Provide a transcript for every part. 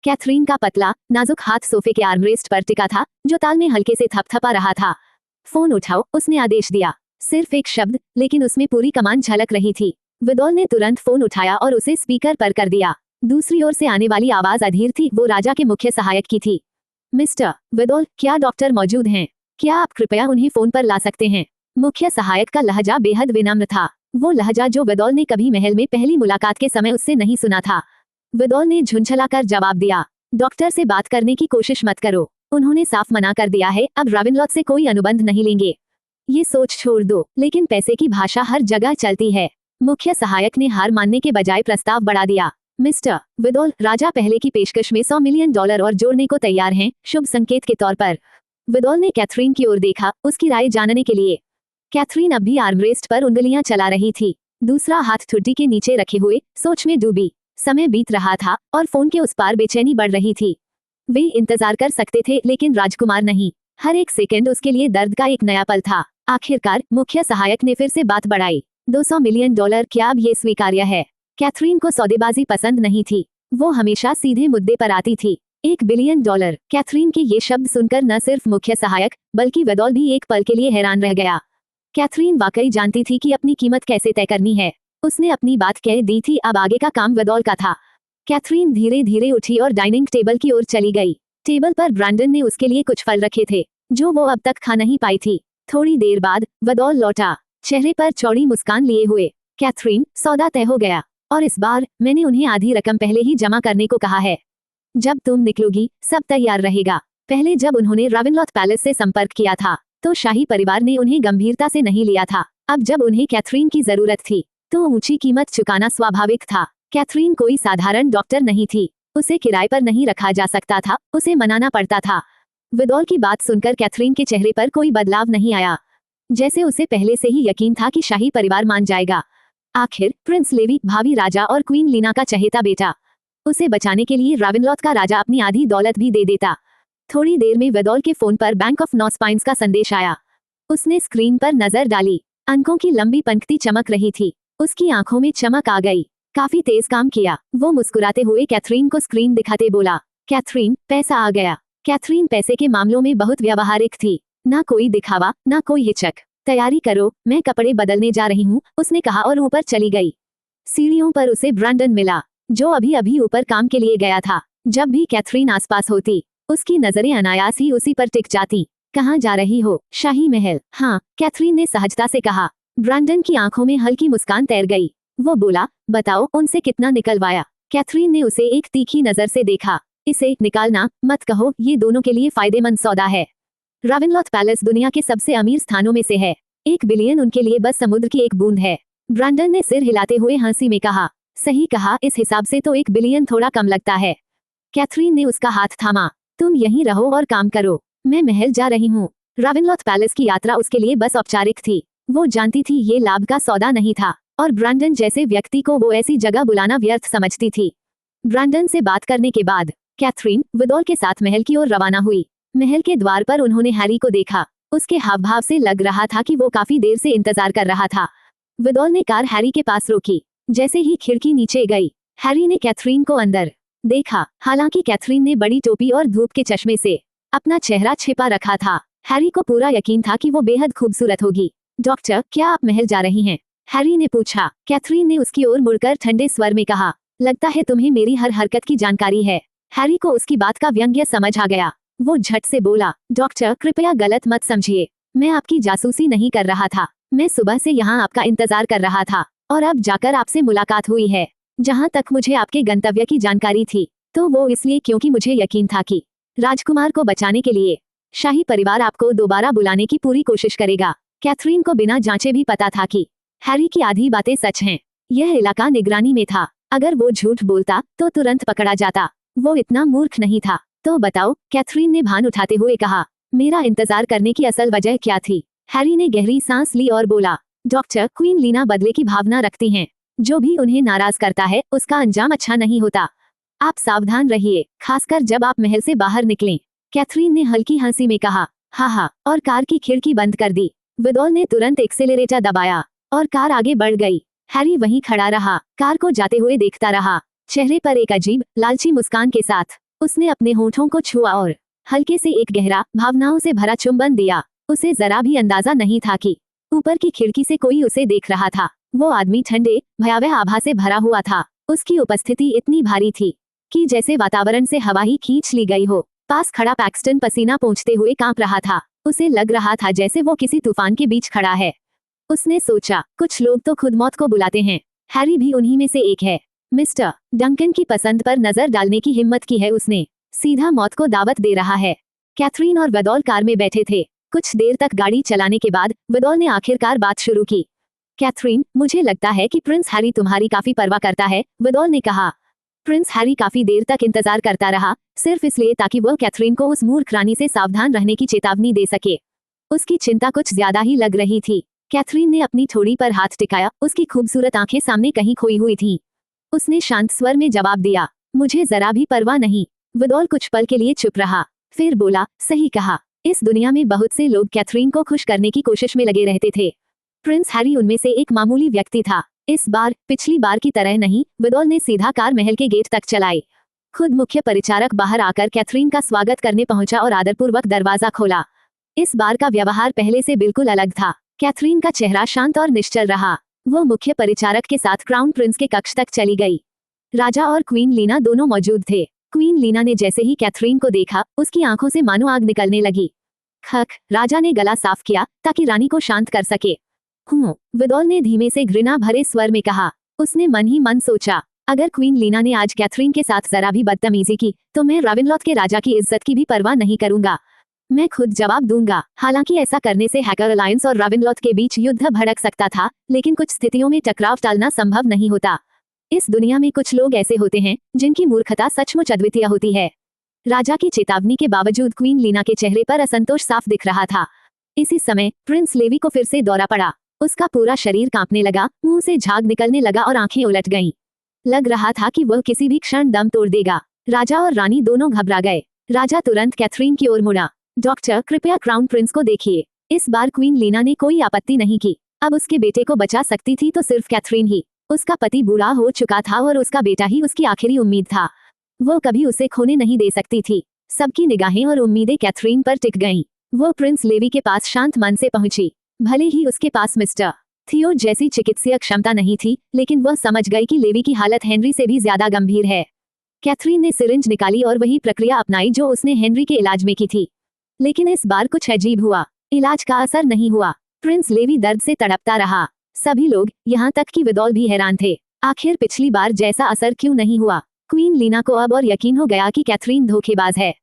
Catherine का पतला नाजुक हाथ सोफे के आर्मरेस्ट पर टिका था, जो ताल में हल्के से थपथपा रहा था। फोन उठाओ, उसने आदेश दिया। सिर्फ एक शब्द, लेकिन उसमें पूरी कमान झलक रही थी। विदोल ने तुरंत फोन उठाया और उसे स्पीकर पर कर दिया। दूसरी ओर से आने वाली आवाज अधीर थी, वो राजा के मुख्य सहायक की थी। मिस्टर विदोल, क्या डॉक्टर मौजूद हैं? क्या आप कृपया उन्हें फोन पर ला सकते हैं? मुख्य सहायक का लहजा बेहद विनम्र था, वो लहजा जो विदोल ने कभी महल में पहली मुलाकात के समय उससे नहीं सुना था। विदोल ने झुंझलाकर जवाब दिया, डॉक्टर से बात करने की कोशिश मत करो, उन्होंने साफ मना कर दिया है, अब राविनलॉथ से कोई अनुबंध नहीं लेंगे। ये सोच छोड़ दो, लेकिन पैसे की भाषा हर जगह चलती है। मुख्य सहायक ने हार मानने के बजाय प्रस्ताव बढ़ा दिया। मिस्टर विदोल, राजा पहले की पेशकश में $100 मिलियन और जोड़ने को तैयार हैं, शुभ संकेत के तौर पर। विदोल ने कैथरीन की ओर देखा, उसकी राय जानने के लिए। कैथरीन अब भी आर्मरेस्ट पर उंगलियां चला रही थी, दूसरा हाथ ठुड्डी के नीचे रखे हुए सोच में डूबी। समय बीत रहा था और फोन के उस पार बेचैनी बढ़ रही थी। वे इंतजार कर सकते थे, लेकिन राजकुमार नहीं। हर एक सेकंड उसके लिए दर्द का एक नया पल था। आखिरकार मुख्य सहायक ने फिर से बात बढ़ाई, $200 मिलियन, क्या अब ये स्वीकार्य है? कैथरीन को सौदेबाजी पसंद नहीं थी, वो हमेशा सीधे मुद्दे पर आती थी। $1 बिलियन। कैथरीन के ये शब्द सुनकर न सिर्फ मुख्य सहायक बल्कि विदोल भी एक पल के लिए हैरान रह गया। कैथरीन वाकई जानती थी कि अपनी कीमत कैसे तय करनी है। उसने अपनी बात कह दी थी, अब आगे का काम विदोल का था। कैथरीन धीरे धीरे उठी और डाइनिंग टेबल की ओर चली गई। टेबल पर ब्रैंडन ने उसके लिए कुछ फल रखे थे, जो वो अब तक खा नहीं पाई थी। थोड़ी देर बाद विदोल लौटा, चेहरे पर चौड़ी मुस्कान लिए हुए। कैथरीन, सौदा तय हो गया, और इस बार मैंने उन्हें आधी रकम पहले ही जमा करने को कहा है। जब तुम निकलोगी, सब तैयार रहेगा। पहले जब उन्होंने राविनलॉथ पैलेस से संपर्क किया था, तो शाही परिवार ने उन्हें गंभीरता से नहीं लिया था। अब जब उन्हें कैथरीन की जरूरत थी, तो ऊंची कीमत चुकाना स्वाभाविक था। कैथरीन कोई साधारण डॉक्टर नहीं थी, उसे किराए पर नहीं रखा जा सकता था, उसे मनाना पड़ता था। विदोल की बात सुनकर कैथरीन के चेहरे पर कोई बदलाव नहीं आया, जैसे उसे पहले से ही यकीन था कि शाही परिवार मान जाएगा। आखिर प्रिंस लेवी, भावी राजा और क्वीन लीना का चहेता बेटा, उसे बचाने के लिए राविनलॉथ का राजा अपनी आधी दौलत भी दे देता। थोड़ी देर में विदोल के फोन पर बैंक ऑफ नॉस्पाइन्स का संदेश आया। उसने स्क्रीन पर नजर डाली, अंकों की लंबी पंक्ति चमक रही थी। उसकी आंखों में चमक आ गई। काफी तेज काम किया, वो मुस्कुराते हुए कैथरीन को स्क्रीन दिखाते बोला। कैथरीन, पैसा आ गया। कैथरीन पैसे के मामलों में बहुत व्यावहारिक थी, ना कोई दिखावा, ना कोई हिचक। तैयारी करो, मैं कपड़े बदलने जा रही हूँ, उसने कहा और ऊपर चली गई। सीढ़ियों पर उसे ब्रैंडन मिला, जो अभी अभी ऊपर काम के लिए गया था। जब भी कैथरीन आसपास होती, उसकी नजरें अनायास ही उसी पर टिक जाती। कहाँ जा रही हो? शाही महल। हाँ, कैथरीन ने सहजता से कहा। ब्रैंडन की आंखों में हल्की मुस्कान तैर गई। वो बोला, बताओ, उनसे कितना निकलवाया? कैथरीन ने उसे एक तीखी नजर से देखा। इसे निकालना मत कहो, ये दोनों के लिए फायदेमंद सौदा है। राविनलॉथ पैलेस दुनिया के सबसे अमीर स्थानों में से है। $1 बिलियन उनके लिए बस समुद्र की एक बूंद है। ब्रैंडन ने सिर हिलाते हुए हंसी में कहा, सही कहा, इस हिसाब से तो $1 बिलियन थोड़ा कम लगता है। कैथरीन ने उसका हाथ थामा। तुम यहीं रहो और काम करो, मैं महल जा रही हूँ। राविनलॉथ पैलेस की यात्रा उसके लिए बस औपचारिक थी। वो जानती थी ये लाभ का सौदा नहीं था, और ब्रैंडन जैसे व्यक्ति को वो ऐसी जगह बुलाना व्यर्थ समझती थी। ब्रैंडन से बात करने के बाद कैथरीन विदोल के साथ महल की ओर रवाना हुई। महल के द्वार पर उन्होंने हैरी को देखा। उसके हावभाव से लग रहा था कि वो काफी देर से इंतजार कर रहा था। विदोल ने कार हैरी के पास रोकी। जैसे ही खिड़की नीचे गई, हैरी ने कैथरीन को अंदर देखा। हालांकि कैथरीन ने बड़ी टोपी और धूप के चश्मे से अपना चेहरा छिपा रखा था, हैरी को पूरा यकीन था कि वो बेहद खूबसूरत होगी। डॉक्टर, क्या आप महल जा रही हैं? हैरी ने पूछा। कैथरीन ने उसकी ओर मुड़कर ठंडे स्वर में कहा, लगता है तुम्हें मेरी हर हरकत की जानकारी है। हैरी को उसकी बात का व्यंग्य समझ आ गया। वो झट से बोला, डॉक्टर, कृपया गलत मत समझिए, मैं आपकी जासूसी नहीं कर रहा था। मैं सुबह से यहाँ आपका इंतजार कर रहा था, और अब जाकर आपसे मुलाकात हुई है। जहाँ तक मुझे आपके गंतव्य की जानकारी थी, तो वो इसलिए क्योंकि मुझे यकीन था कि राजकुमार को बचाने के लिए शाही परिवार आपको दोबारा बुलाने की पूरी कोशिश करेगा। कैथरीन को बिना जांचे भी पता था कि हैरी की आधी बातें सच हैं। यह इलाका निगरानी में था, अगर वो झूठ बोलता तो तुरंत पकड़ा जाता। वो इतना मूर्ख नहीं था। तो बताओ, कैथरीन ने भान उठाते हुए कहा, मेरा इंतजार करने की असल वजह क्या थी? हैरी ने गहरी सांस ली और बोला, डॉक्टर, क्वीन लीना बदले की भावना रखती हैं। जो भी उन्हें नाराज करता है, उसका अंजाम अच्छा नहीं होता। आप सावधान रहिए, खासकर जब आप महल से बाहर निकलें। कैथरीन ने हल्की हंसी में कहा, हाँ, और कार की खिड़की बंद कर दी। विदोल ने तुरंत एक्सेलरेटर दबाया और कार आगे बढ़ गई। हैरी वहीं खड़ा रहा, कार को जाते हुए देखता रहा, चेहरे पर एक अजीब लालची मुस्कान के साथ। उसने अपने होठों को छुआ और हल्के से एक गहरा, भावनाओं से भरा चुंबन दिया। उसे जरा भी अंदाजा नहीं था कि ऊपर की खिड़की से कोई उसे देख रहा था। वो आदमी ठंडे, भयावह आभा से भरा हुआ था। उसकी उपस्थिति इतनी भारी थी कि जैसे वातावरण से हवा ही खींच ली गई हो। पास खड़ा पैक्सटन पसीना पोंछते हुए कांप रहा था। उसे लग रहा था जैसे वो किसी तूफान के बीच खड़ा है। उसने सोचा, कुछ लोग तो खुद मौत को बुलाते हैं, हैरी भी उन्हीं में से एक है। मिस्टर डंकन की पसंद पर नजर डालने की हिम्मत की है उसने। सीधा मौत को दावत दे रहा है। कैथरीन और वेदोल कार में बैठे थे। कुछ देर तक गाड़ी चलाने के बाद वेदोल ने आखिरकार बात शुरू की। कैथरीन, मुझे लगता है कि प्रिंस हैरी तुम्हारी काफी परवाह करता है, वेदोल ने कहा। प्रिंस हैरी काफी देर तक इंतजार करता रहा, सिर्फ इसलिए ताकि वह कैथरीन को उस मूर्ख रानी से सावधान रहने की चेतावनी दे सके। उसकी चिंता कुछ ज्यादा ही लग रही थी। कैथरीन ने अपनी ठोड़ी पर हाथ टिकाया। उसकी खूबसूरत आंखें सामने कहीं खोई हुई थीं। उसने शांत स्वर में जवाब दिया, मुझे जरा भी परवाह नहीं। वेदोल कुछ पल के लिए चुप रहा, फिर बोला, सही कहा। इस दुनिया में बहुत से लोग कैथरीन को खुश करने की कोशिश में लगे रहते थे। प्रिंस हैरी उनमें से एक मामूली व्यक्ति था। इस बार पिछली बार की तरह नहीं, वेदोल ने सीधा कार महल के गेट तक चलाई। खुद मुख्य परिचारक बाहर आकर कैथरीन का स्वागत करने पहुंचा और आदरपूर्वक दरवाजा खोला। इस बार का व्यवहार पहले से बिल्कुल अलग था। कैथरीन का चेहरा शांत और निश्चल रहा। वो मुख्य परिचारक के साथ क्राउन प्रिंस के कक्ष तक चली गई। राजा और क्वीन लीना दोनों मौजूद थे। क्वीन लीना ने जैसे ही कैथरीन को देखा, उसकी आंखों से मानो आग निकलने लगी। खक, राजा ने गला साफ किया ताकि रानी को शांत कर सके। वेदोल ने धीमे से घृणा भरे स्वर में कहा। उसने मन ही मन सोचा, अगर क्वीन लीना ने आज कैथरीन के साथ जरा भी बदतमीजी की तो मैं रावेनलॉथ के राजा की इज्जत की भी परवाह नहीं करूंगा। मैं खुद जवाब दूंगा। हालांकि ऐसा करने से हैकर अलायंस और रावेनलॉथ के बीच युद्ध भड़क सकता था, लेकिन कुछ स्थितियों में टकराव टालना संभव नहीं होता। इस दुनिया में कुछ लोग ऐसे होते हैं जिनकी मूर्खता सचमुच अद्वितीय होती है। राजा की चेतावनी के बावजूद क्वीन लीना के चेहरे पर असंतोष साफ दिख रहा था। इसी समय प्रिंस लेवी को फिर से दौरा पड़ा। उसका पूरा शरीर कांपने लगा, मुंह से झाग निकलने लगा और आंखें उलट गईं। लग रहा था कि वह किसी भी क्षण दम तोड़ देगा। राजा और रानी दोनों घबरा गए। राजा तुरंत कैथरीन की ओर मुड़ा। डॉक्टर, कृपया क्राउन प्रिंस को देखिए। इस बार क्वीन लीना ने कोई आपत्ति नहीं की। अब उसके बेटे को बचा सकती थी तो सिर्फ कैथरीन ही। उसका पति बूढ़ा हो चुका था और उसका बेटा ही उसकी आखिरी उम्मीद था। वो कभी उसे खोने नहीं दे सकती थी। सबकी निगाहें और उम्मीदें कैथरीन पर टिक गईं। वो प्रिंस लेवी के पास शांत मन से पहुंची। भले ही उसके पास मिस्टर थियो जैसी चिकित्सीय क्षमता नहीं थी, लेकिन वह समझ गई कि लेवी की हालत हेनरी से भी ज्यादा गंभीर है। कैथरीन ने सिरिंज निकाली और वही प्रक्रिया अपनाई जो उसने हेनरी के इलाज में की थी। लेकिन इस बार कुछ अजीब हुआ। इलाज का असर नहीं हुआ। प्रिंस लेवी दर्द से तड़पता रहा। सभी लोग, यहाँ तक कि वेदोल भी हैरान थे। आखिर पिछली बार जैसा असर क्यों नहीं हुआ? क्वीन लीना को अब और यकीन हो गया कि कैथरीन धोखेबाज है।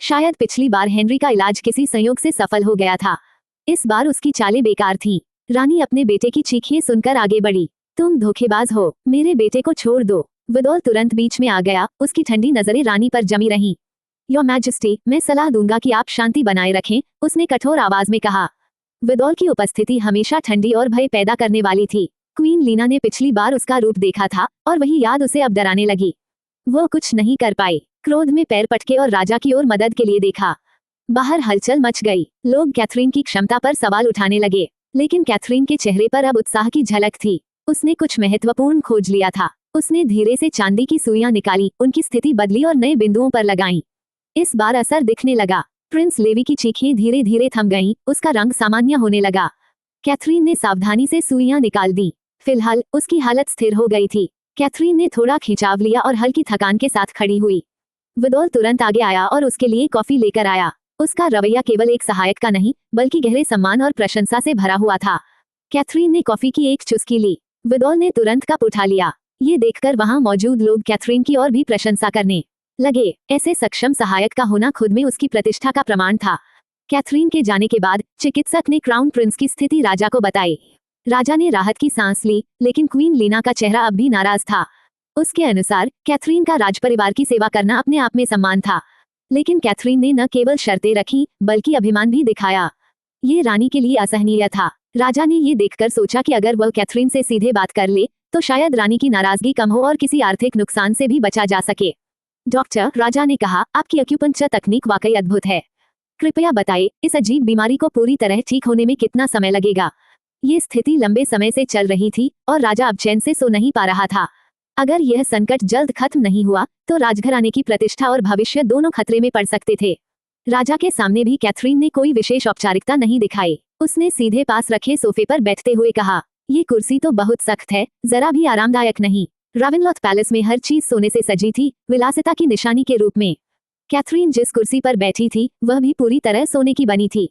शायद पिछली बार हेनरी का इलाज किसी संयोग से सफल हो गया था। इस बार उसकी चालें बेकार थीं। रानी अपने बेटे की चीखें सुनकर आगे बढ़ी। तुम धोखेबाज हो, मेरे बेटे को छोड़ दो। वेदोल तुरंत बीच में आ गया। उसकी ठंडी नजरें रानी पर जमी रहीं। योर मैजेस्टी, मैं सलाह दूंगा कि आप शांति बनाए रखें, उसने कठोर आवाज में कहा। वेदोल की उपस्थिति हमेशा ठंडी और भय पैदा करने वाली थी। क्वीन लीना ने पिछली बार उसका रूप देखा था और वही याद उसे अब डराने लगी। वो कुछ नहीं कर पाई। क्रोध में पैर पटके और राजा की ओर मदद के लिए देखा। बाहर हलचल मच गई। लोग कैथरीन की क्षमता पर सवाल उठाने लगे, लेकिन कैथरीन के चेहरे पर अब उत्साह की झलक थी। उसने कुछ महत्वपूर्ण खोज लिया था। उसने धीरे से चांदी की सुइयां निकाली, उनकी स्थिति बदली और नए बिंदुओं पर लगाईं। इस बार असर दिखने लगा। प्रिंस लेवी की चीखें धीरे धीरे थम गईं, उसका रंग सामान्य होने लगा। कैथरीन ने सावधानी से सुइयां निकाल दी। फिलहाल उसकी हालत स्थिर हो गई थी। कैथरीन ने थोड़ा खिंचाव लिया और हल्की थकान के साथ खड़ी हुई। वेदोल तुरंत आगे आया और उसके लिए कॉफी लेकर आया। उसका रवैया केवल एक सहायक का नहीं, बल्कि गहरे सम्मान और प्रशंसा से भरा हुआ था। कैथरीन ने कॉफी की एक चुस्की ली। वेदोल ने तुरंत कप उठा लिया। ये देखकर वहां मौजूद लोग कैथरीन की और भी प्रशंसा करने लगे। ऐसे सक्षम सहायक का होना खुद में उसकी प्रतिष्ठा का प्रमाण था। कैथरीन के जाने के बाद चिकित्सक ने क्राउन प्रिंस की स्थिति राजा को बताई। राजा ने राहत की सांस ली, लेकिन क्वीन लीना का चेहरा अब भी नाराज था। उसके अनुसार कैथरीन का राजपरिवार की सेवा करना अपने आप में सम्मान था। लेकिन कैथरीन ने न केवल शर्तें रखी, बल्कि अभिमान भी दिखाया। ये रानी के लिए असहनीय था। राजा ने ये देखकर सोचा कि अगर वह कैथरीन से सीधे बात कर ले तो शायद रानी की नाराजगी कम हो और किसी आर्थिक नुकसान से भी बचा जा सके। डॉक्टर, राजा ने कहा, आपकी एक्यूपंक्चर तकनीक वाकई अद्भुत है। कृपया बताइए, इस अजीब बीमारी को पूरी तरह ठीक होने में कितना समय लगेगा? ये स्थिति लंबे समय से चल रही थी और राजा अब चैन से सो नहीं पा रहा था। अगर यह संकट जल्द खत्म नहीं हुआ तो राजघराने की प्रतिष्ठा और भविष्य दोनों खतरे में पड़ सकते थे। राजा के सामने भी कैथरीन ने कोई विशेष औपचारिकता नहीं दिखाई। उसने सीधे पास रखे सोफे पर बैठते हुए कहा, ये कुर्सी तो बहुत सख्त है, जरा भी आरामदायक नहीं। रावेनलॉथ पैलेस में हर चीज सोने से सजी थी, विलासिता की निशानी के रूप में। कैथरीन जिस कुर्सी पर बैठी थी वह भी पूरी तरह सोने की बनी थी।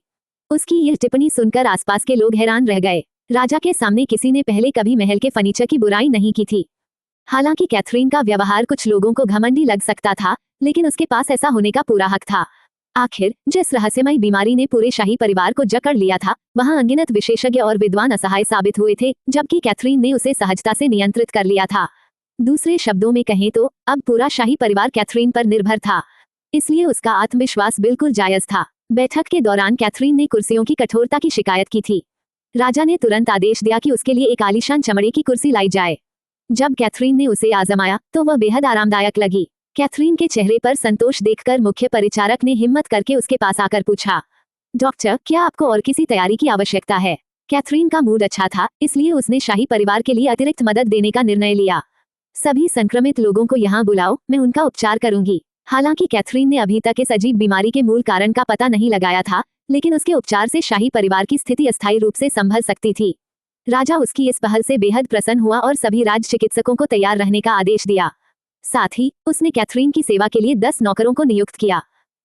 उसकी यह टिप्पणी सुनकर आसपास के लोग हैरान रह गए। राजा के सामने किसी ने पहले कभी महल के फर्नीचर की बुराई नहीं की थी। हालांकि कैथरीन का व्यवहार कुछ लोगों को घमंडी लग सकता था, लेकिन उसके पास ऐसा होने का पूरा हक था। आखिर जिस रहस्यमयी बीमारी ने पूरे शाही परिवार को जकड़ लिया था, वहां अनगिनत विशेषज्ञ और विद्वान असहाय साबित हुए थे, जबकि कैथरीन ने उसे सहजता से नियंत्रित कर लिया था। दूसरे शब्दों में कहें तो अब पूरा शाही परिवार कैथरीन पर निर्भर था, इसलिए उसका आत्मविश्वास बिल्कुल जायज था। बैठक के दौरान कैथरीन ने कुर्सियों की कठोरता की शिकायत की थी। राजा ने तुरंत आदेश दिया कि उसके लिए एक आलीशान चमड़े की कुर्सी लाई जाए। जब कैथरीन ने उसे आजमाया तो वह बेहद आरामदायक लगी। कैथरीन के चेहरे पर संतोष देखकर मुख्य परिचारक ने हिम्मत करके उसके पास आकर पूछा, डॉक्टर, क्या आपको और किसी तैयारी की आवश्यकता है? कैथरीन का मूड अच्छा था, इसलिए उसने शाही परिवार के लिए अतिरिक्त मदद देने का निर्णय लिया। सभी संक्रमित लोगों को यहाँ बुलाओ, मैं उनका उपचार करूंगी। हालांकि कैथरीन ने अभी तक इस अजीब बीमारी के मूल कारण का पता नहीं लगाया था, लेकिन उसके उपचार से शाही परिवार की स्थिति अस्थायी रूप से संभल सकती थी। राजा उसकी इस पहल से बेहद प्रसन्न हुआ और सभी राज चिकित्सकों को तैयार रहने का आदेश दिया। साथ ही उसने कैथरीन की सेवा के लिए 10 नौकरों को नियुक्त किया।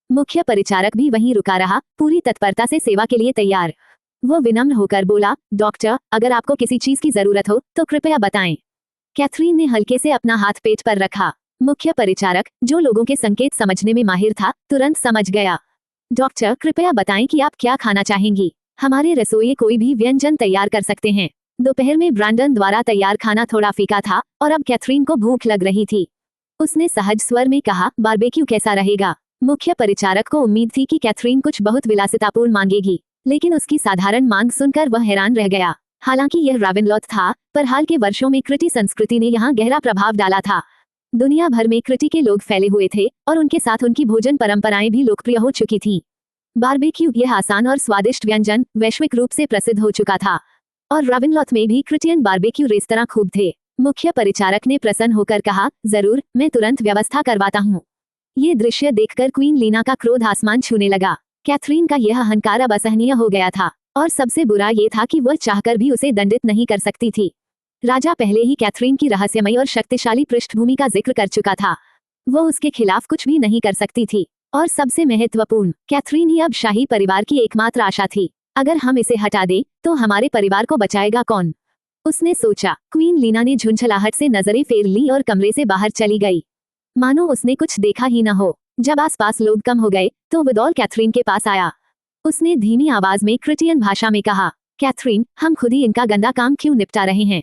मुख्य परिचारक भी वहीं रुका रहा, पूरी तत्परता से सेवा के लिए तैयार। वो विनम्र होकर बोला, डॉक्टर, अगर आपको किसी चीज की जरूरत हो तो कृपया बताएं। कैथरीन ने हल्के से अपना हाथ पेट पर रखा। मुख्य परिचारक, जो लोगों के संकेत समझने में माहिर था, तुरंत समझ गया। डॉक्टर, कृपया बताएं कि आप क्या खाना चाहेंगी। हमारे रसोइये कोई भी व्यंजन तैयार कर सकते हैं। दोपहर में ब्रांडन द्वारा तैयार खाना थोड़ा फीका था और अब कैथरीन को भूख लग रही थी। उसने सहज स्वर में कहा, बारबेक्यू कैसा रहेगा? मुख्य परिचारक को उम्मीद थी कि कैथरीन कुछ बहुत विलासितापूर्ण मांगेगी, लेकिन उसकी साधारण मांग सुनकर वह हैरान रह गया। हालांकि यह रावेनलॉथ था, पर हाल के वर्षों में क्रिटी संस्कृति ने यहाँ गहरा प्रभाव डाला था। दुनिया भर में क्रिटी के लोग फैले हुए थे और उनके साथ उनकी भोजन परंपराएं भी लोकप्रिय हो चुकी थीं। बारबेक्यू, यह आसान और स्वादिष्ट व्यंजन, वैश्विक रूप से प्रसिद्ध हो चुका था और रावेनलॉथ में भी क्रिटियन बारबेक्यू रेस्तरां खूब थे। मुख्य परिचारक ने प्रसन्न होकर कहा, जरूर, मैं तुरंत व्यवस्था करवाता हूँ। ये दृश्य देखकर क्वीन लीना का क्रोध आसमान छूने लगा। कैथरीन का यह अहंकार अब असहनीय हो गया था और सबसे बुरा ये था कि वह चाहकर भी उसे दंडित नहीं कर सकती थी। राजा पहले ही कैथरीन की रहस्यमयी और शक्तिशाली पृष्ठभूमि का जिक्र कर चुका था। वो उसके खिलाफ कुछ भी नहीं कर सकती थी और सबसे महत्वपूर्ण, कैथरीन ही अब शाही परिवार की एकमात्र आशा थी। अगर हम इसे हटा दें तो हमारे परिवार को बचाएगा कौन? उसने सोचा। क्वीन लीना ने झुंझलाहट से नजरें फेर ली और कमरे से बाहर चली गई, मानो उसने कुछ देखा ही न हो। जब आसपास लोग कम हो गए तो विदोल कैथरीन के पास आया। उसने धीमी आवाज में क्रिटियन भाषा में कहा, कैथरीन, हम खुद ही इनका गंदा काम क्यों निपटा रहे हैं?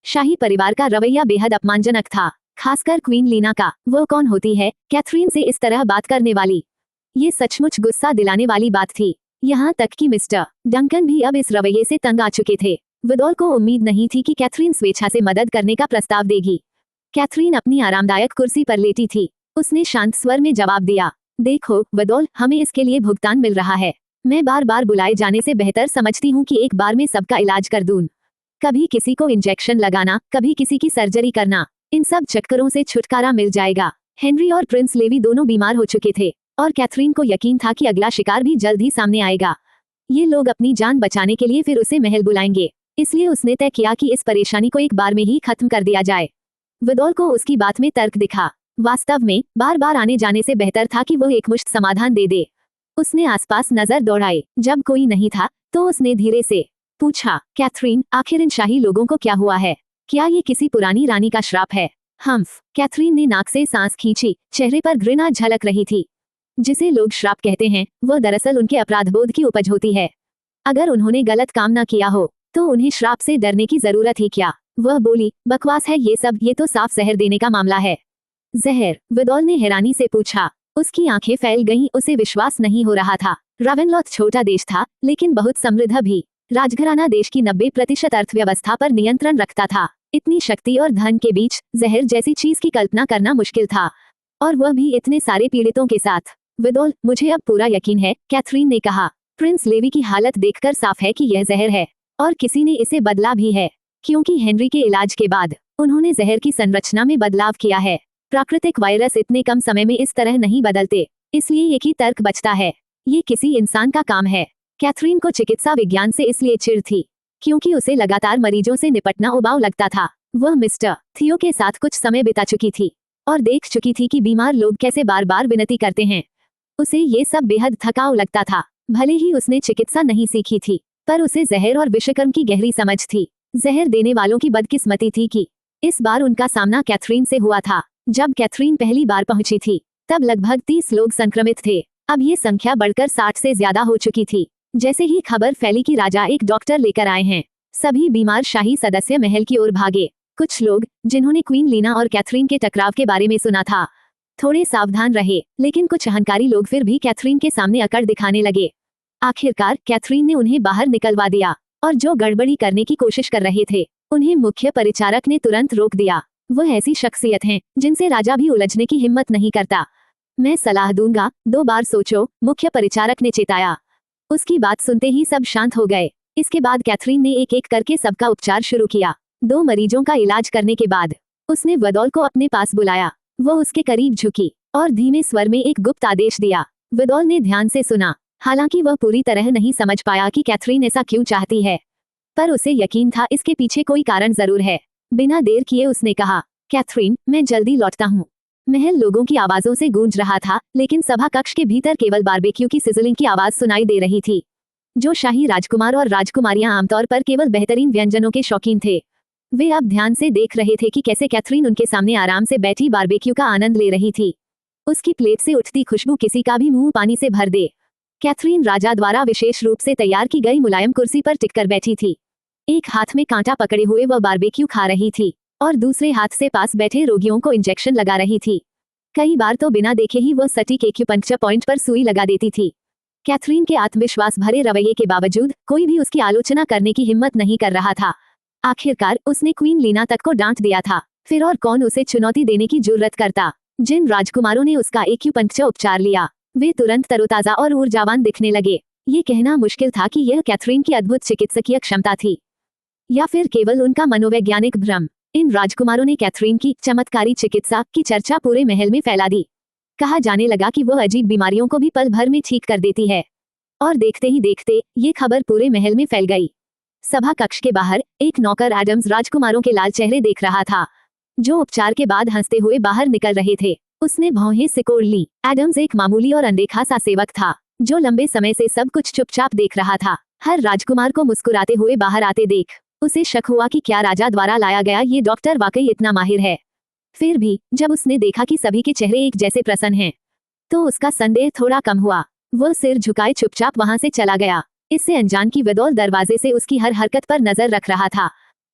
शाही परिवार का रवैया बेहद अपमानजनक था, खासकर क्वीन लीना का। वो कौन होती है कैथरीन से इस तरह बात करने वाली? ये सचमुच गुस्सा दिलाने वाली बात थी। यहाँ तक कि मिस्टर डंकन भी अब इस रवैये से तंग आ चुके थे। विदोल को उम्मीद नहीं थी कि कैथरीन स्वेच्छा से मदद करने का प्रस्ताव देगी। कैथरीन अपनी आरामदायक कुर्सी पर लेटी थी। उसने शांत स्वर में जवाब दिया, देखो विदोल, हमें इसके लिए भुगतान मिल रहा है। मैं बार बार बुलाए जाने से बेहतर समझती हूँ कि एक बार में सबका इलाज कर दूं। कभी किसी को इंजेक्शन लगाना, कभी किसी की सर्जरी करना, इन सब चक्करों से छुटकारा मिल जाएगा। हेनरी और प्रिंस लेवी दोनों बीमार हो चुके थे और कैथरीन को यकीन था कि अगला शिकार भी जल्द ही सामने आएगा। ये लोग अपनी जान बचाने के लिए फिर उसे महल बुलाएंगे, इसलिए उसने तय किया कि इस परेशानी को एक बार में ही खत्म कर दिया जाए। विदोल को उसकी बात में तर्क दिखा। वास्तव में बार बार आने जाने से बेहतर था कि वो एकमुश्त समाधान दे दे। उसने आसपास नजर दौड़ाई। जब कोई नहीं था तो उसने धीरे से पूछा, कैथरीन, आखिर इन शाही लोगों को क्या हुआ है? क्या ये किसी पुरानी रानी का श्राप है? हम्फ। कैथरीन ने नाक से सांस खींची, चेहरे पर घृणा झलक रही थी। जिसे लोग श्राप कहते हैं वो दरअसल उनके अपराधबोध की उपज होती है। अगर उन्होंने गलत काम न किया हो तो उन्हें श्राप से डरने की जरूरत ही क्या? वह बोली, बकवास है ये सब, ये तो साफ जहर देने का मामला है। जहर? विदोल ने हैरानी से पूछा। उसकी आंखें फैल गईं, उसे विश्वास नहीं हो रहा था। रावेनलॉथ छोटा देश था लेकिन बहुत समृद्ध भी। राजघराना देश की 90% अर्थव्यवस्था पर नियंत्रण रखता था। इतनी शक्ति और धन के बीच जहर जैसी चीज की कल्पना करना मुश्किल था, और वह भी इतने सारे पीड़ितों के साथ। विदोल, मुझे अब पूरा यकीन है, कैथरीन ने कहा। प्रिंस लेवी की हालत देखकर साफ है कि यह जहर है और किसी ने इसे बदला भी है। क्योंकि हेनरी के इलाज के बाद उन्होंने जहर की संरचना में बदलाव किया है। प्राकृतिक वायरस इतने कम समय में इस तरह नहीं बदलते, इसलिए एक ही तर्क बचता है, ये किसी इंसान का काम है। कैथरीन को चिकित्सा विज्ञान से इसलिए चिढ़ थी क्योंकि उसे लगातार मरीजों से निपटना उबाऊ लगता था। वह मिस्टर थियो के साथ कुछ समय बिता चुकी थी और देख चुकी थी कि बीमार लोग कैसे बार बार विनती करते हैं। उसे ये सब बेहद थकाऊ लगता था। भले ही उसने चिकित्सा नहीं सीखी थी, पर उसे जहर और विषक्रम की गहरी समझ थी। जहर देने वालों की बदकिस्मती थी कि इस बार उनका सामना कैथरीन से हुआ था। जब कैथरीन पहली बार पहुंची थी तब लगभग 30 लोग संक्रमित थे। अब ये संख्या बढ़कर 60 से ज्यादा हो चुकी थी। जैसे ही खबर फैली कि राजा एक डॉक्टर लेकर आए हैं, सभी बीमार शाही सदस्य महल की ओर भागे। कुछ लोग जिन्होंने क्वीन लीना और कैथरीन के टकराव के बारे में सुना था थोड़े सावधान रहे, लेकिन कुछ अहंकारी लोग फिर भी कैथरीन के सामने अकड़ दिखाने लगे। आखिरकार कैथरीन ने उन्हें बाहर निकलवा दिया और जो गड़बड़ी करने की कोशिश कर रहे थे उन्हें मुख्य परिचारक ने तुरंत रोक दिया। वह ऐसी शख्सियत हैं जिनसे राजा भी उलझने की हिम्मत नहीं करता। मैं सलाह दूंगा, 2 बार सोचो, मुख्य परिचारक ने चेताया। उसकी बात सुनते ही सब शांत हो गए। इसके बाद कैथरीन ने एक एक करके सबका उपचार शुरू किया। 2 मरीजों का इलाज करने के बाद उसने वदौल को अपने पास बुलाया। वह उसके करीब झुकी और धीमे स्वर में एक गुप्त आदेश दिया। वदौल ने ध्यान से सुना। हालांकि वह पूरी तरह नहीं समझ पाया कि कैथरीन ऐसा क्यों चाहती है, पर उसे यकीन था इसके पीछे कोई कारण जरूर है। बिना देर किए उसने कहा, कैथरीन, मैं जल्दी लौटता हूँ। महल लोगों की आवाजों से गूंज रहा था, लेकिन सभा कक्ष के भीतर केवल बारबेक्यू की सिजलिंग की आवाज सुनाई दे रही थी। जो शाही राजकुमार और राजकुमारियां आमतौर पर केवल बेहतरीन व्यंजनों के शौकीन थे, वे अब ध्यान से देख रहे थे कि कैसे कैथरीन उनके सामने आराम से बैठी बारबेक्यू का आनंद ले रही थी। उसकी प्लेट से उठती खुशबू किसी का भी मुंह पानी से भर दे। कैथरीन राजा द्वारा विशेष रूप से तैयार की गई मुलायम कुर्सी पर टिककर बैठी थी। एक हाथ में कांटा पकड़े हुए वह बारबेक्यू खा रही थी और दूसरे हाथ से पास बैठे रोगियों को इंजेक्शन लगा रही थी। कई बार तो बिना देखे ही वह सटीक एक्यूपंक्चर पॉइंट पर सुई लगा देती थी। कैथरीन के आत्मविश्वास भरे रवैये के बावजूद कोई भी उसकी आलोचना करने की हिम्मत नहीं कर रहा था। आखिरकार उसने क्वीन लीना तक को डांट दिया था, फिर और कौन उसे चुनौती देने की जुर्रत करता। जिन राजकुमारों ने उसका एक्यूपंक्चर उपचार लिया वे तुरंत तरोताजा और ऊर्जावान दिखने लगे। ये कहना मुश्किल था कि यह कैथरीन की अद्भुत चिकित्सकीय क्षमता थी या फिर केवल उनका मनोवैज्ञानिक भ्रम। इन राजकुमारों ने कैथरीन की चमत्कारी चिकित्सा की चर्चा पूरे महल में फैला दी। कहा जाने लगा कि वह अजीब बीमारियों को भी पल भर में ठीक कर देती है। और देखते ही देखते ये खबर पूरे महल में फैल गई। सभा कक्ष के बाहर एक नौकर एडम्स राजकुमारों के लाल चेहरे देख रहा था, जो उपचार के बाद हंसते हुए बाहर निकल रहे थे। उसने भौहें सिकोड़ ली। एडम्स एक मामूली और अनदेखा सा सेवक था, जो लंबे समय से सब कुछ चुपचाप देख रहा था। हर राजकुमार को मुस्कुराते हुए बाहर आते देख उसे शक हुआ कि क्या राजा द्वारा लाया गया ये डॉक्टर वाकई इतना माहिर है। फिर भी जब उसने देखा कि सभी के चेहरे एक जैसे प्रसन्न हैं, तो उसका संदेह थोड़ा कम हुआ। वह सिर झुकाए चुपचाप वहां से चला गया। इससे अनजान की वदौल दरवाजे से उसकी हर हरकत पर नजर रख रहा था।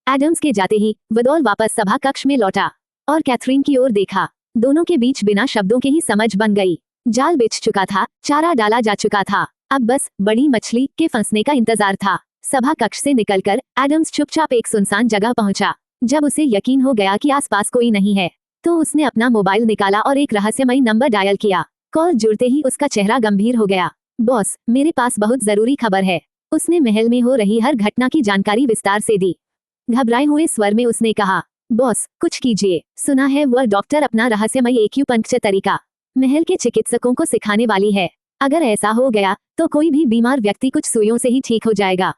एडम्स के जाते ही वदौल वापस सभा कक्ष में लौटा और कैथरीन की ओर देखा। दोनों के बीच बिना शब्दों के ही समझ बन गई। जाल बिछ चुका था, चारा डाला जा चुका था, अब बस बड़ी मछली के फंसने का इंतजार था। सभा कक्ष से निकलकर एडम्स चुपचाप एक सुनसान जगह पहुंचा। जब उसे यकीन हो गया कि आसपास कोई नहीं है, तो उसने अपना मोबाइल निकाला और एक रहस्यमयी नंबर डायल किया। कॉल जुड़ते ही उसका चेहरा गंभीर हो गया। बॉस, मेरे पास बहुत जरूरी खबर है। उसने महल में हो रही हर घटना की जानकारी विस्तार से दी। घबराए हुए स्वर में उसने कहा, बॉस कुछ कीजिए। सुना है वह डॉक्टर अपना रहस्यमयी एक्यूपंक्चर तरीका महल के चिकित्सकों को सिखाने वाली है। अगर ऐसा हो गया तो कोई भी बीमार व्यक्ति कुछ सुइयों से ही ठीक हो जाएगा।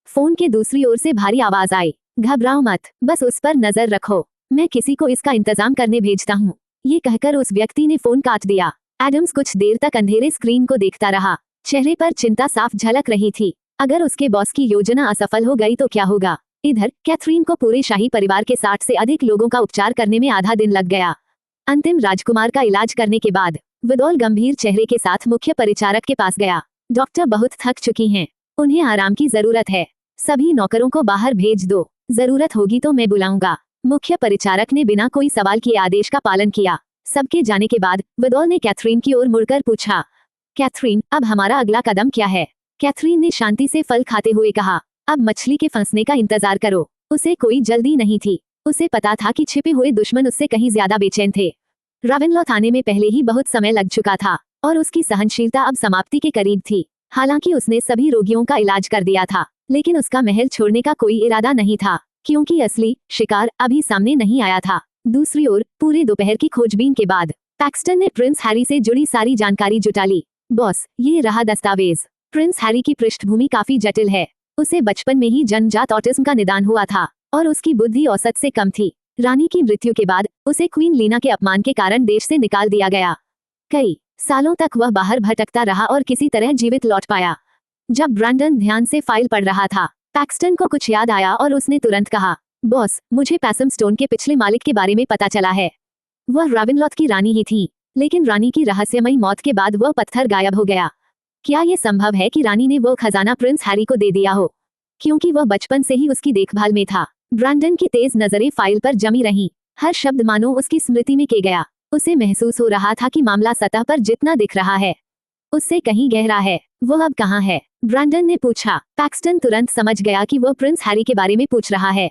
फोन के दूसरी ओर से भारी आवाज आई, घबराओ मत, बस उस पर नजर रखो, मैं किसी को इसका इंतजाम करने भेजता हूँ। ये कहकर उस व्यक्ति ने फोन काट दिया। एडम्स कुछ देर तक अंधेरे स्क्रीन को देखता रहा। चेहरे पर चिंता साफ झलक रही थी। अगर उसके बॉस की योजना असफल हो गई तो क्या होगा। इधर कैथरीन को पूरे शाही परिवार के 60 से अधिक लोगों का उपचार करने में आधा दिन लग गया। अंतिम राजकुमार का इलाज करने के बाद वदौल गंभीर चेहरे के साथ मुख्य परिचारक के पास गया। डॉक्टर बहुत थक चुकी हैं, उन्हें आराम की जरूरत है। सभी नौकरों को बाहर भेज दो, जरूरत होगी तो मैं बुलाऊंगा। मुख्य परिचारक ने बिना कोई सवाल किए आदेश का पालन किया। सबके जाने के बाद वदौल ने कैथरीन की ओर मुड़कर पूछा, कैथरीन, अब हमारा अगला कदम क्या है। कैथरीन ने शांति से फल खाते हुए कहा, अब मछली के फंसने का इंतजार करो। उसे कोई जल्दी नहीं थी। उसे पता था कि छिपे हुए दुश्मन उससे कहीं ज्यादा बेचैन थे। रावेनलॉ आने में पहले ही बहुत समय लग चुका था और उसकी सहनशीलता अब समाप्ति के करीब थी। हालांकि उसने सभी रोगियों का इलाज कर दिया था, लेकिन उसका महल छोड़ने का कोई इरादा नहीं था, क्योंकि असली शिकार अभी सामने नहीं आया था। दूसरी ओर पूरे दोपहर की खोजबीन के बाद पैक्सटन ने प्रिंस हैरी से जुड़ी सारी जानकारी जुटा ली। बॉस, ये रहा दस्तावेज। प्रिंस हैरी की पृष्ठभूमि काफी जटिल है। उसे बचपन में ही जन्मजात ऑटिज्म का निदान हुआ था और उसकी बुद्धि औसत से कम थी। रानी की मृत्यु के बाद उसे क्वीन लीना के अपमान के कारण देश से निकाल दिया गया। कई सालों तक वह बाहर भटकता रहा और किसी तरह जीवित लौट पाया। जब ब्रैंडन ध्यान से फाइल पढ़ रहा था, पैक्सटन को कुछ याद आया और उसने तुरंत कहा, बॉस, मुझे पैसम स्टोन के पिछले मालिक के बारे में पता चला है। वह रावेनलॉथ की रानी ही थी, लेकिन रानी की रहस्यमयी मौत के बाद वह पत्थर गायब हो गया। क्या यह संभव है कि रानी ने वो खजाना प्रिंस हैरी को दे दिया हो, क्योंकि वह बचपन से ही उसकी देखभाल में था। ब्रैंडन की तेज नजरें फाइल पर जमी रहीं। हर शब्द मानो उसकी स्मृति में के गया। उसे महसूस हो रहा था कि मामला सतह पर जितना दिख रहा है, उससे कहीं गहरा है। वो अब कहाँ है? ब्रैंडन ने पूछा। पैक्सटन तुरंत समझ गया कि वो प्रिंस हैरी के बारे में पूछ रहा है।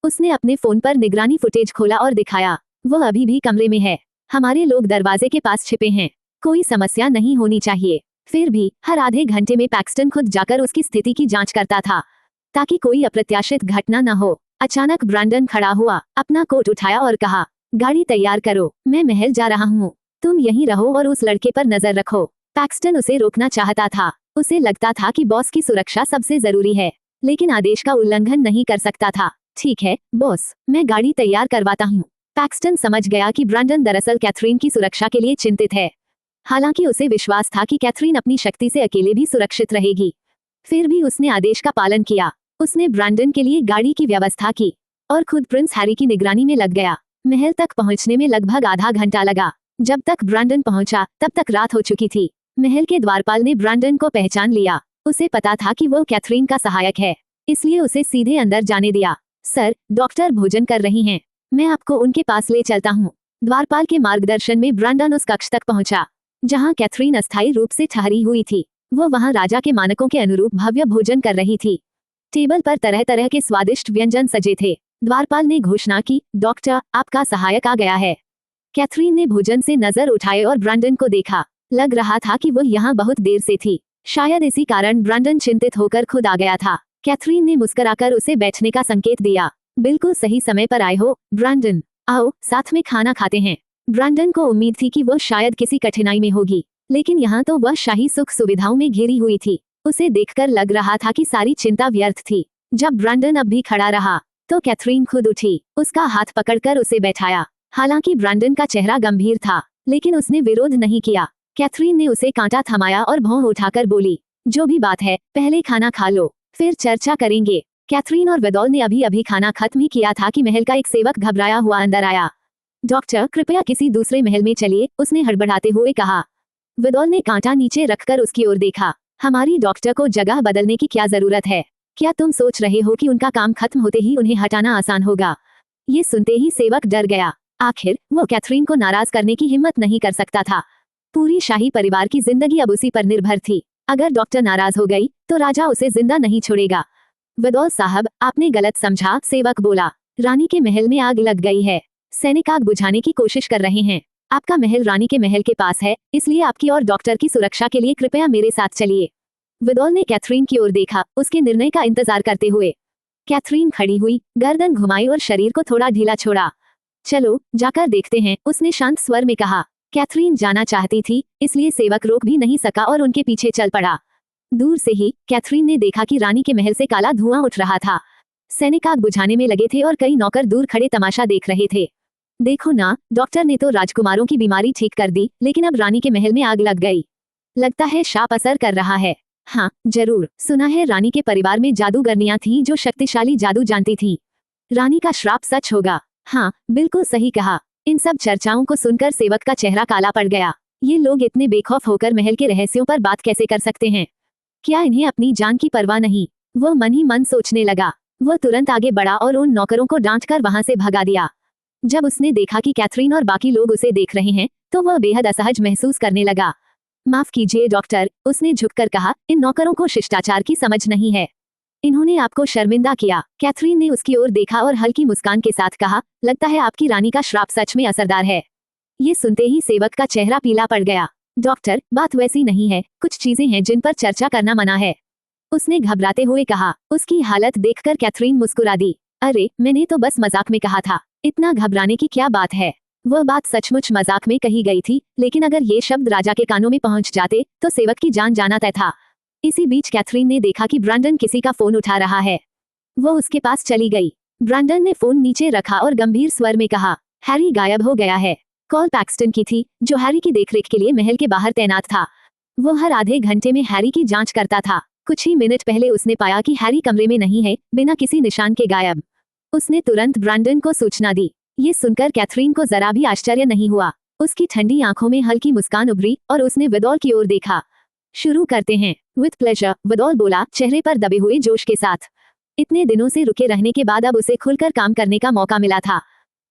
उसने अपने फोन पर निगरानी फुटेज खोला और दिखाया। वो अभी भी कमरे में है। हमारे लोग दरवाजे के पास छिपे हैं। कोई समस्या नहीं होनी चाहिए। फिर भी हर आधे घंटे में पैक्सटन खुद जाकर उसकी स्थिति की जांच करता था, ताकि कोई अप्रत्याशित घटना न हो। अचानक ब्रैंडन खड़ा हुआ, अपना कोट उठाया और कहा, गाड़ी तैयार करो, मैं महल जा रहा हूँ। तुम यहीं रहो और उस लड़के पर नजर रखो। पैक्सटन उसे रोकना चाहता था। उसे लगता था कि बॉस की सुरक्षा सबसे जरूरी है, लेकिन आदेश का उल्लंघन नहीं कर सकता था। ठीक है बॉस, मैं गाड़ी तैयार करवाता हूँ। पैक्सटन समझ गया कि ब्रैंडन दरअसल कैथरीन की सुरक्षा के लिए चिंतित है। हालांकि उसे विश्वास था कि कैथरीन अपनी शक्ति से अकेले भी सुरक्षित रहेगी। फिर भी उसने आदेश का पालन किया। उसने ब्रैंडन के लिए गाड़ी की व्यवस्था की और खुद प्रिंस हैरी की निगरानी में लग गया। महल तक पहुंचने में लगभग आधा घंटा लगा। जब तक ब्रैंडन पहुंचा तब तक रात हो चुकी थी। महल के द्वारपाल ने ब्रैंडन को पहचान लिया। उसे पता था कि वो कैथरीन का सहायक है, इसलिए उसे सीधे अंदर जाने दिया। सर, डॉक्टर भोजन कर रही हैं, मैं आपको उनके पास ले चलता हूँ। द्वारपाल के मार्गदर्शन में ब्रैंडन उस कक्ष तक पहुंचा जहां कैथरीन अस्थायी रूप से ठहरी हुई थी। वो वहां राजा के मानकों के अनुरूप भव्य भोजन कर रही थी। टेबल पर तरह तरह के स्वादिष्ट व्यंजन सजे थे। द्वारपाल ने घोषणा की, डॉक्टर, आपका सहायक आ गया है। कैथरीन ने भोजन से नजर उठाए और ब्रैंडन को देखा। लग रहा था कि वो यहाँ बहुत देर से थी। शायद इसी कारण ब्रैंडन चिंतित होकर खुद आ गया था। कैथरीन ने मुस्कुराकर उसे बैठने का संकेत दिया। बिल्कुल सही समय पर आए हो ब्रैंडन, आओ साथ में खाना खाते हैं। ब्रैंडन को उम्मीद थी कि वह शायद किसी कठिनाई में होगी, लेकिन यहाँ तो वह शाही सुख सुविधाओं में घिरी हुई थी। उसे देखकर लग रहा था कि सारी चिंता व्यर्थ थी। जब ब्रैंडन अब भी खड़ा रहा तो कैथरीन खुद उठी, उसका हाथ पकड़कर उसे बैठाया। हालांकि ब्रैंडन का चेहरा गंभीर था, लेकिन उसने विरोध नहीं किया। कैथरीन ने उसे कांटा थमाया और भौं उठाकर बोली, जो भी बात है पहले खाना खा लो, फिर चर्चा करेंगे। कैथरीन और वेदौल ने अभी अभी खाना खत्म ही किया था कि महल का एक सेवक घबराया हुआ अंदर आया। डॉक्टर, कृपया किसी दूसरे महल में चलिए, उसने हड़बड़ाते हुए कहा। वेदौल ने कांटा नीचे रखकर उसकी ओर देखा। हमारी डॉक्टर को जगह बदलने की क्या जरूरत है? क्या तुम सोच रहे हो कि उनका काम खत्म होते ही उन्हें हटाना आसान होगा? ये सुनते ही सेवक डर गया। आखिर वो कैथरीन को नाराज करने की हिम्मत नहीं कर सकता था। पूरी शाही परिवार की जिंदगी अब उसी पर निर्भर थी। अगर डॉक्टर नाराज हो गई तो राजा उसे जिंदा नहीं छोड़ेगा। वेदौल साहब, आपने गलत समझा, सेवक बोला। रानी के महल में आग लग गई है। सैनिक आग बुझाने की कोशिश कर रहे हैं। आपका महल रानी के महल के पास है, इसलिए आपकी और डॉक्टर की सुरक्षा के लिए कृपया मेरे साथ चलिए। वेदौल ने कैथरीन की ओर देखा, उसके निर्णय का इंतजार करते हुए। कैथरीन खड़ी हुई, गर्दन घुमाई और शरीर को थोड़ा ढीला छोड़ा। चलो जाकर देखते हैं, उसने शांत स्वर में कहा। कैथरीन जाना चाहती थी, इसलिए सेवक रोक भी नहीं सका और उनके पीछे चल पड़ा। दूर से ही कैथरीन ने देखा कि रानी के महल से काला धुआं उठ रहा था। सैनिक आग बुझाने में लगे थे और कई नौकर दूर खड़े तमाशा देख रहे थे। देखो ना, डॉक्टर ने तो राजकुमारों की बीमारी ठीक कर दी, लेकिन अब रानी के महल में आग लग गई। लगता है शाप असर कर रहा है। हाँ जरूर, सुना है रानी के परिवार में जादूगरनियां थीं जो शक्तिशाली जादू जानती थीं। रानी का श्राप सच होगा। हाँ बिल्कुल सही कहा। इन सब चर्चाओं को सुनकर सेवक का चेहरा काला पड़ गया। ये लोग इतने बेखौफ होकर महल के रहस्यों पर बात कैसे कर सकते हैं? क्या इन्हें अपनी जान की परवाह नहीं? वो मन ही मन सोचने लगा। वो तुरंत आगे बढ़ा और उन नौकरों को डांटकर वहां से भगा दिया। जब उसने देखा कि कैथरीन और बाकी लोग उसे देख रहे हैं तो वह बेहद असहज महसूस करने लगा। माफ कीजिए डॉक्टर, उसने झुककर कहा, इन नौकरों को शिष्टाचार की समझ नहीं है। इन्होंने आपको शर्मिंदा किया। कैथरीन ने उसकी ओर देखा और हल्की मुस्कान के साथ कहा, लगता है आपकी रानी का श्राप सच में असरदार है। ये सुनते ही सेवक का चेहरा पीला पड़ गया। डॉक्टर, बात वैसी नहीं है, कुछ चीजें हैं जिन पर चर्चा करना मना है, उसने घबराते हुए कहा। उसकी हालत देखकर कैथरीन मुस्कुरा दी। अरे मैंने तो बस मजाक में कहा था, इतना घबराने की क्या बात है। वह बात सचमुच मजाक में कही गई थी, लेकिन अगर ये शब्द राजा के कानों में पहुंच जाते तो सेवक की जान जाना तय था। इसी बीच कैथरीन ने देखा कि ब्रैंडन किसी का फोन उठा रहा है। वो उसके पास चली गई। ब्रैंडन ने फोन नीचे रखा और गंभीर स्वर में कहा, हैरी गायब हो गया है। कॉल पैक्सटन की थी, जो हैरी की देखरेख के लिए महल के बाहर तैनात था। वो हर आधे घंटे में हैरी की जांच करता था। कुछ ही मिनट पहले उसने पाया कि हैरी कमरे में नहीं है, बिना किसी निशान के गायब। उसने तुरंत ब्रैंडन को सूचना दी। ये सुनकर कैथरीन को जरा भी आश्चर्य नहीं हुआ। उसकी ठंडी आंखों में हल्की मुस्कान उभरी और उसने विदोल की ओर देखा। शुरू करते हैं। विथ प्लेजर, विदोल बोला, चेहरे पर दबे हुए जोश के साथ। इतने दिनों से रुके रहने के बाद अब उसे खुलकर काम करने का मौका मिला था।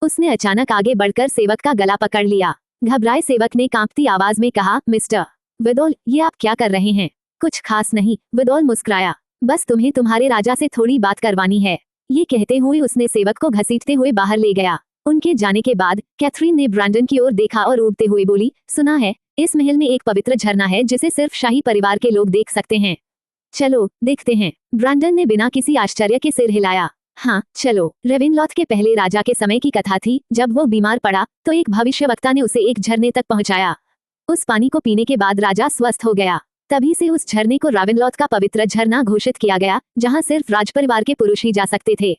उसने अचानक आगे बढ़कर सेवक का गला पकड़ लिया। घबराए सेवक ने कांपती आवाज में कहा, मिस्टर विदोल, ये आप क्या कर रहे हैं? कुछ खास नहीं, विदोल मुस्कुराया। बस तुम्हें तुम्हारे राजा से थोड़ी बात करवानी है। ये कहते हुए उसने सेवक को घसीटते हुए बाहर ले गया। उनके जाने के बाद कैथरीन ने ब्रैंडन की ओर देखा और ऊबते हुए बोली, सुना है इस महल में एक पवित्र झरना है जिसे सिर्फ शाही परिवार के लोग देख सकते हैं। चलो देखते हैं। ब्रैंडन ने बिना किसी आश्चर्य के सिर हिलाया। हाँ चलो। रेवेनलॉथ के पहले राजा के समय की कथा थी। जब वो बीमार पड़ा तो एक भविष्यवक्ता ने उसे एक झरने तक पहुंचाया। उस पानी को पीने के बाद राजा स्वस्थ हो गया। तभी से उस झरने को रेवेनलॉथ का पवित्र झरना घोषित किया गया, जहां सिर्फ राजपरिवार के पुरुष ही जा सकते थे।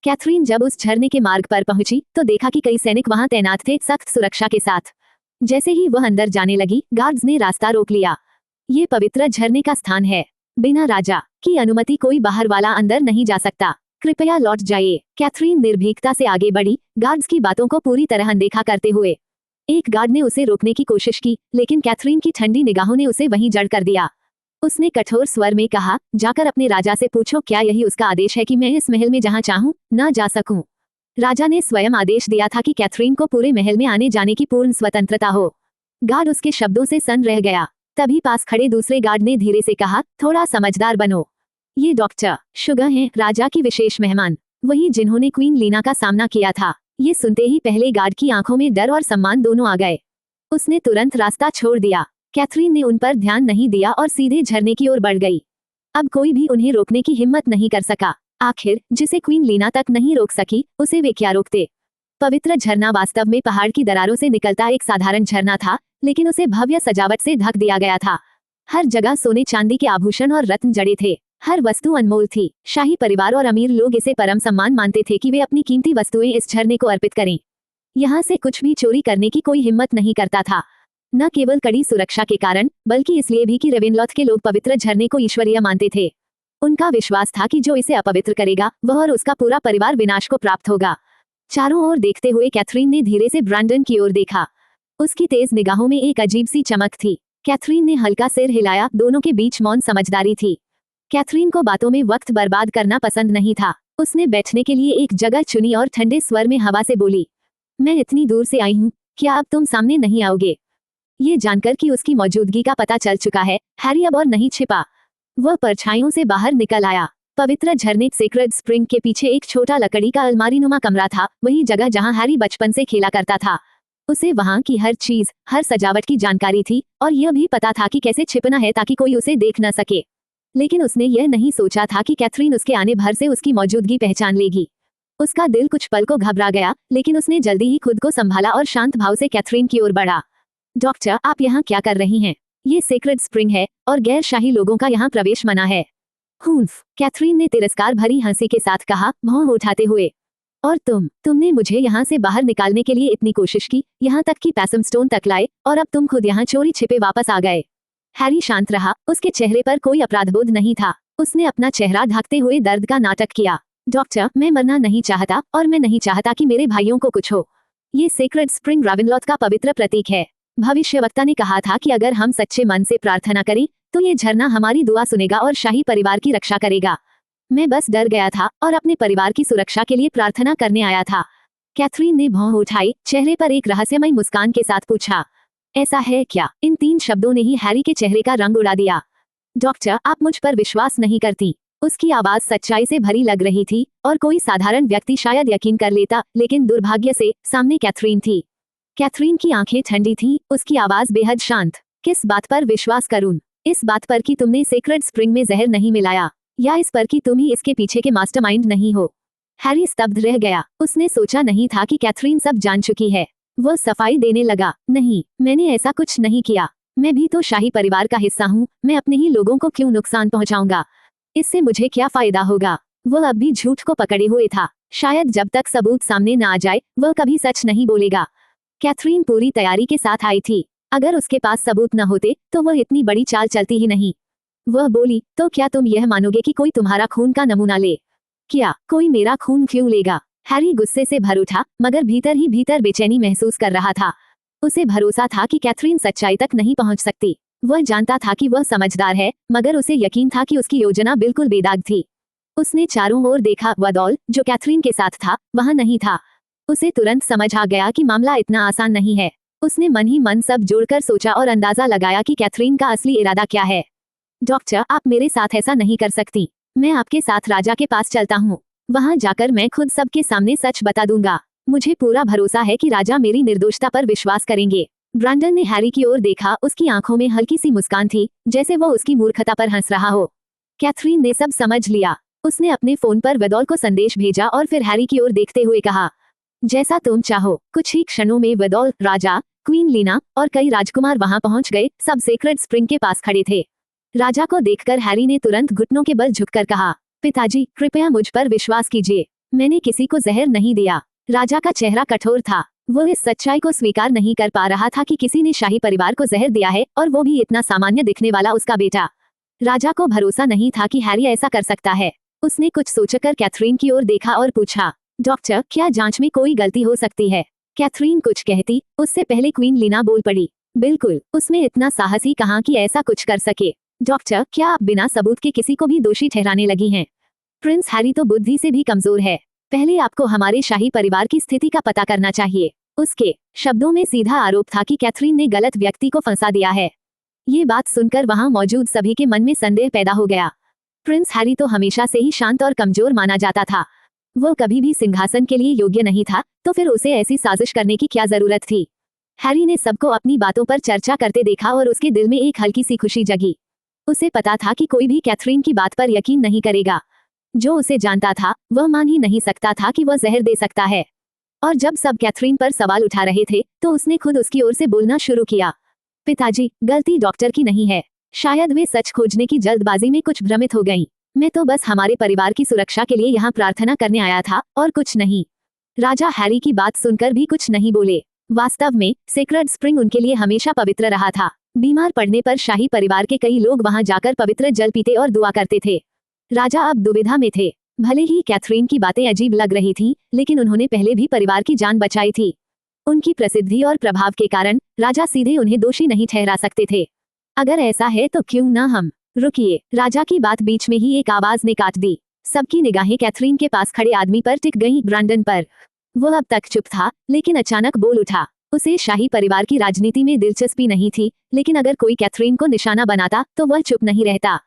कैथरीन जब उस झरने के मार्ग पर पहुंची तो देखा कि कई सैनिक वहां तैनात थे, सख्त सुरक्षा के साथ। जैसे ही वह अंदर जाने लगी, गार्ड्स ने रास्ता रोक लिया। ये पवित्र झरने का स्थान है। बिना राजा की अनुमति कोई बाहर वाला अंदर नहीं जा सकता। कृपया लौट जाइए। कैथरीन निर्भीकता से आगे बढ़ी, गार्ड्स की बातों को पूरी तरह अनदेखा करते हुए। एक गार्ड ने उसे रोकने की कोशिश की, लेकिन कैथरीन की ठंडी निगाहों ने उसे वहीं जड़ कर दिया। उसने कठोर स्वर में कहा, जाकर अपने राजा से पूछो क्या यही उसका आदेश है कि मैं इस महल में जहां चाहूं ना जा सकूं। राजा ने स्वयं आदेश दिया था कि कैथरीन को पूरे महल में आने जाने की पूर्ण स्वतंत्रता हो। गार्ड उसके शब्दों से सन्न रह गया। तभी पास खड़े दूसरे गार्ड ने धीरे से कहा, थोड़ा समझदार बनो। ये डॉक्टर शुगर हैं, राजा की विशेष मेहमान, वही जिन्होंने क्वीन लीना का सामना किया था। ये सुनते ही पहले गार्ड की आंखों में डर और सम्मान दोनों आ गए। उसने तुरंत रास्ता छोड़ दिया। कैथरीन ने उन पर ध्यान नहीं दिया और सीधे झरने की ओर बढ़ गई। अब कोई भी उन्हें रोकने की हिम्मत नहीं कर सका। आखिर जिसे क्वीन लीना तक नहीं रोक सकी, उसे वे क्या रोकते। पवित्र झरना वास्तव में पहाड़ की दरारों से निकलता एक साधारण झरना था, लेकिन उसे भव्य सजावट से ढक दिया गया था। हर जगह सोने चांदी के आभूषण और रत्न जड़े थे। हर वस्तु अनमोल थी। शाही परिवार और अमीर लोग इसे परम सम्मान मानते थे कि वे अपनी कीमती वस्तुएं इस झरने को अर्पित करें। यहाँ से कुछ भी चोरी करने की कोई हिम्मत नहीं करता था। न केवल कड़ी सुरक्षा के कारण, बल्कि इसलिए भी कि रेवेनलॉथ के लोग पवित्र झरने को ईश्वरीय मानते थे। उनका विश्वास था कि जो इसे अपवित्र करेगा वह और उसका पूरा परिवार विनाश को प्राप्त होगा। चारों ओर देखते हुए कैथरीन ने धीरे से ब्रैंडन की ओर देखा। उसकी तेज निगाहों में एक अजीब सी चमक थी। कैथरीन ने हल्का सिर हिलाया। दोनों के बीच मौन समझदारी थी। कैथरीन को बातों में वक्त बर्बाद करना पसंद नहीं था। उसने बैठने के लिए एक जगह चुनी और ठंडे स्वर में हवा से बोली, मैं इतनी दूर से आई हूँ, क्या अब तुम सामने नहीं आओगे? ये जानकर कि उसकी मौजूदगी का पता चल चुका है, हैरी अब और नहीं छिपा। वह परछाइयों से बाहर निकल आया। पवित्र झरने सेक्रेड स्प्रिंग के पीछे एक छोटा लकड़ी का अलमारीनुमा कमरा था, वही जगह जहां हैरी बचपन से खेला करता था। उसे वहां की हर चीज, हर सजावट की जानकारी थी और यह भी पता था कि कैसे छिपना है ताकि कोई उसे देख न सके। लेकिन उसने यह नहीं सोचा था कि कैथरीन उसके आने भर से उसकी मौजूदगी पहचान लेगी। उसका दिल कुछ पल को घबरा गया, लेकिन उसने जल्दी ही खुद को संभाला और शांत भाव से कैथरीन की ओर बढ़ा। डॉक्टर, आप यहाँ क्या कर रही हैं? ये सेक्रेड स्प्रिंग है और गैर शाही लोगों का यहाँ प्रवेश मना है। हुंफ, कैथरीन ने तिरस्कार भरी हंसी के साथ कहा, भौं उठाते हुए। और तुमने मुझे यहाँ से बाहर निकालने के लिए इतनी कोशिश की, यहाँ तक कि पैसमस्टोन तक लाए, और अब तुम खुद यहाँ चोरी छिपे वापस आ गए। हैरी शांत रहा। उसके चेहरे पर कोई अपराधबोध नहीं था। उसने अपना चेहरा ढकते हुए दर्द का नाटक किया। डॉक्टर, मैं मरना नहीं चाहता और मैं नहीं चाहता कि मेरे भाइयों को कुछ हो। ये सेक्रेड स्प्रिंग रेवेनलॉथ का पवित्र प्रतीक है। भविष्यवक्ता ने कहा था कि अगर हम सच्चे मन से प्रार्थना करें तो ये झरना हमारी दुआ सुनेगा और शाही परिवार की रक्षा करेगा। मैं बस डर गया था और अपने परिवार की सुरक्षा के लिए प्रार्थना करने आया था। कैथरीन ने भौं उठाई, चेहरे पर एक रहस्यमय मुस्कान के साथ पूछा, ऐसा है क्या? इन 3 शब्दों ने ही हैरी के चेहरे का रंग उड़ा दिया। डॉक्टर, आप मुझ पर विश्वास नहीं करती। उसकी आवाज सच्चाई से भरी लग रही थी और कोई साधारण व्यक्ति शायद यकीन कर लेता, लेकिन दुर्भाग्य से सामने कैथरीन थी। कैथरीन की आंखें ठंडी थीं, उसकी आवाज बेहद शांत। किस बात पर विश्वास करूं? इस बात पर कि तुमने सेक्रेड स्प्रिंग में जहर नहीं मिलाया, या इस पर कि तुम ही इसके पीछे के मास्टरमाइंड नहीं हो? हैरी स्तब्ध रह गया। उसने सोचा नहीं था कि कैथरीन सब जान चुकी है। वह सफाई देने लगा, नहीं, मैंने ऐसा कुछ नहीं किया। मैं भी तो शाही परिवार का हिस्सा हूँ। मैं अपने ही लोगों को क्यों नुकसान पहुंचाऊंगा? इससे मुझे क्या फायदा होगा? वह अब भी झूठ को पकड़े हुए था। शायद जब तक सबूत सामने न आ जाए वह कभी सच नहीं बोलेगा। कैथरीन पूरी तैयारी के साथ आई थी। अगर उसके पास सबूत न होते तो वह इतनी बड़ी चाल चलती ही नहीं। वह बोली, तो क्या तुम यह मानोगे कि कोई तुम्हारा खून का नमूना ले? क्या कोई मेरा खून क्यों लेगा? हैरी गुस्से से भर उठा, मगर भीतर ही भीतर बेचैनी महसूस कर रहा था। उसे भरोसा था कि कैथरीन सच्चाई तक नहीं पहुंच सकती। वह जानता था कि वह समझदार है, मगर उसे यकीन था कि उसकी योजना बिल्कुल बेदाग थी। उसने चारों ओर देखा। वदौल, जो कैथरीन के साथ था, वहां नहीं था। उसे तुरंत समझ आ गया कि मामला इतना आसान नहीं है। उसने मन ही मन सब जोड़कर सोचा और अंदाजा लगाया कि कैथरीन का असली इरादा क्या है। डॉक्टर, आप मेरे साथ ऐसा नहीं कर सकती। मैं आपके साथ राजा के पास चलता हूँ। वहां जाकर मैं खुद सबके सामने सच बता दूंगा। मुझे पूरा भरोसा है कि राजा मेरी निर्दोषता पर विश्वास करेंगे। ब्रैंडन ने हैरी की ओर देखा। उसकी आंखों में हल्की सी मुस्कान थी, जैसे वो उसकी मूर्खता पर हंस रहा हो। कैथरीन ने सब समझ लिया। उसने अपने फोन पर वेदौल को संदेश भेजा और फिर हैरी की ओर देखते हुए कहा, जैसा तुम चाहो। कुछ ही क्षणों में वेदौल, राजा, क्वीन लीना और कई राजकुमार वहां पहुंच गए। सब सेक्रेड स्प्रिंग के पास खड़े थे। राजा को देखकर हैरी ने तुरंत घुटनों के बल झुककर कहा, पिताजी, कृपया मुझ पर विश्वास कीजिए। मैंने किसी को जहर नहीं दिया। राजा का चेहरा कठोर था। वो इस सच्चाई को स्वीकार नहीं कर पा रहा था कि किसी ने शाही परिवार को जहर दिया है, और वो भी इतना सामान्य दिखने वाला उसका बेटा। राजा को भरोसा नहीं था कि हैरी ऐसा कर सकता है। उसने कुछ सोचकर कैथरीन की ओर देखा और पूछा, डॉक्टर, क्या जांच में कोई गलती हो सकती है? कैथरीन कुछ कहती, उससे पहले क्वीन लीना बोल पड़ी, बिल्कुल, उसमें इतना साहस ही कहाँ कि ऐसा कुछ कर सके। डॉक्टर, क्या आप बिना सबूत के किसी को भी दोषी ठहराने लगी हैं? प्रिंस हैरी तो बुद्धि से भी कमजोर है। पहले आपको हमारे शाही परिवार की स्थिति का पता करना चाहिए। उसके शब्दों में सीधा आरोप था कि कैथरीन ने गलत व्यक्ति को फंसा दिया है। ये बात सुनकर वहां मौजूद सभी के मन में संदेह पैदा हो गया। प्रिंस हैरी तो हमेशा से ही शांत और कमजोर माना जाता था। वो कभी भी सिंहासन के लिए योग्य नहीं था, तो फिर उसे ऐसी साजिश करने की क्या जरूरत थी? हैरी ने सबको अपनी बातों पर चर्चा करते देखा और उसके दिल में एक हल्की सी खुशी जगी। उसे पता था कि कोई भी कैथरीन की बात पर यकीन नहीं करेगा। जो उसे जानता था वह मान ही नहीं सकता था कि वह जहर दे सकता है। और जब सब कैथरीन पर सवाल उठा रहे थे तो उसने खुद उसकी ओर से बोलना शुरू किया, पिताजी, गलती डॉक्टर की नहीं है। शायद वे सच खोजने की जल्दबाजी में कुछ भ्रमित हो गईं। मैं तो बस हमारे परिवार की सुरक्षा के लिए यहाँ प्रार्थना करने आया था, और कुछ नहीं। राजा हैरी की बात सुनकर भी कुछ नहीं बोले। वास्तव में सेक्रेड स्प्रिंग उनके लिए हमेशा पवित्र रहा था। बीमार पड़ने पर शाही परिवार के कई लोग वहां जाकर पवित्र जल पीते और दुआ करते थे। राजा अब दुविधा में थे। भले ही कैथरीन की बातें अजीब लग रही थीं, लेकिन उन्होंने पहले भी परिवार की जान बचाई थी। उनकी प्रसिद्धि और प्रभाव के कारण राजा सीधे उन्हें दोषी नहीं ठहरा सकते थे। अगर ऐसा है तो क्यों न हम। रुकिए, राजा की बात बीच में ही एक आवाज ने काट दी। सबकी निगाहें कैथरीन के पास खड़े आदमी पर टिक गईं, ब्रैंडन पर। वो अब तक चुप था, लेकिन अचानक बोल उठा। उसे शाही परिवार की राजनीति में दिलचस्पी नहीं थी, लेकिन अगर कोई कैथरीन को निशाना बनाता तो वह चुप नहीं रहता।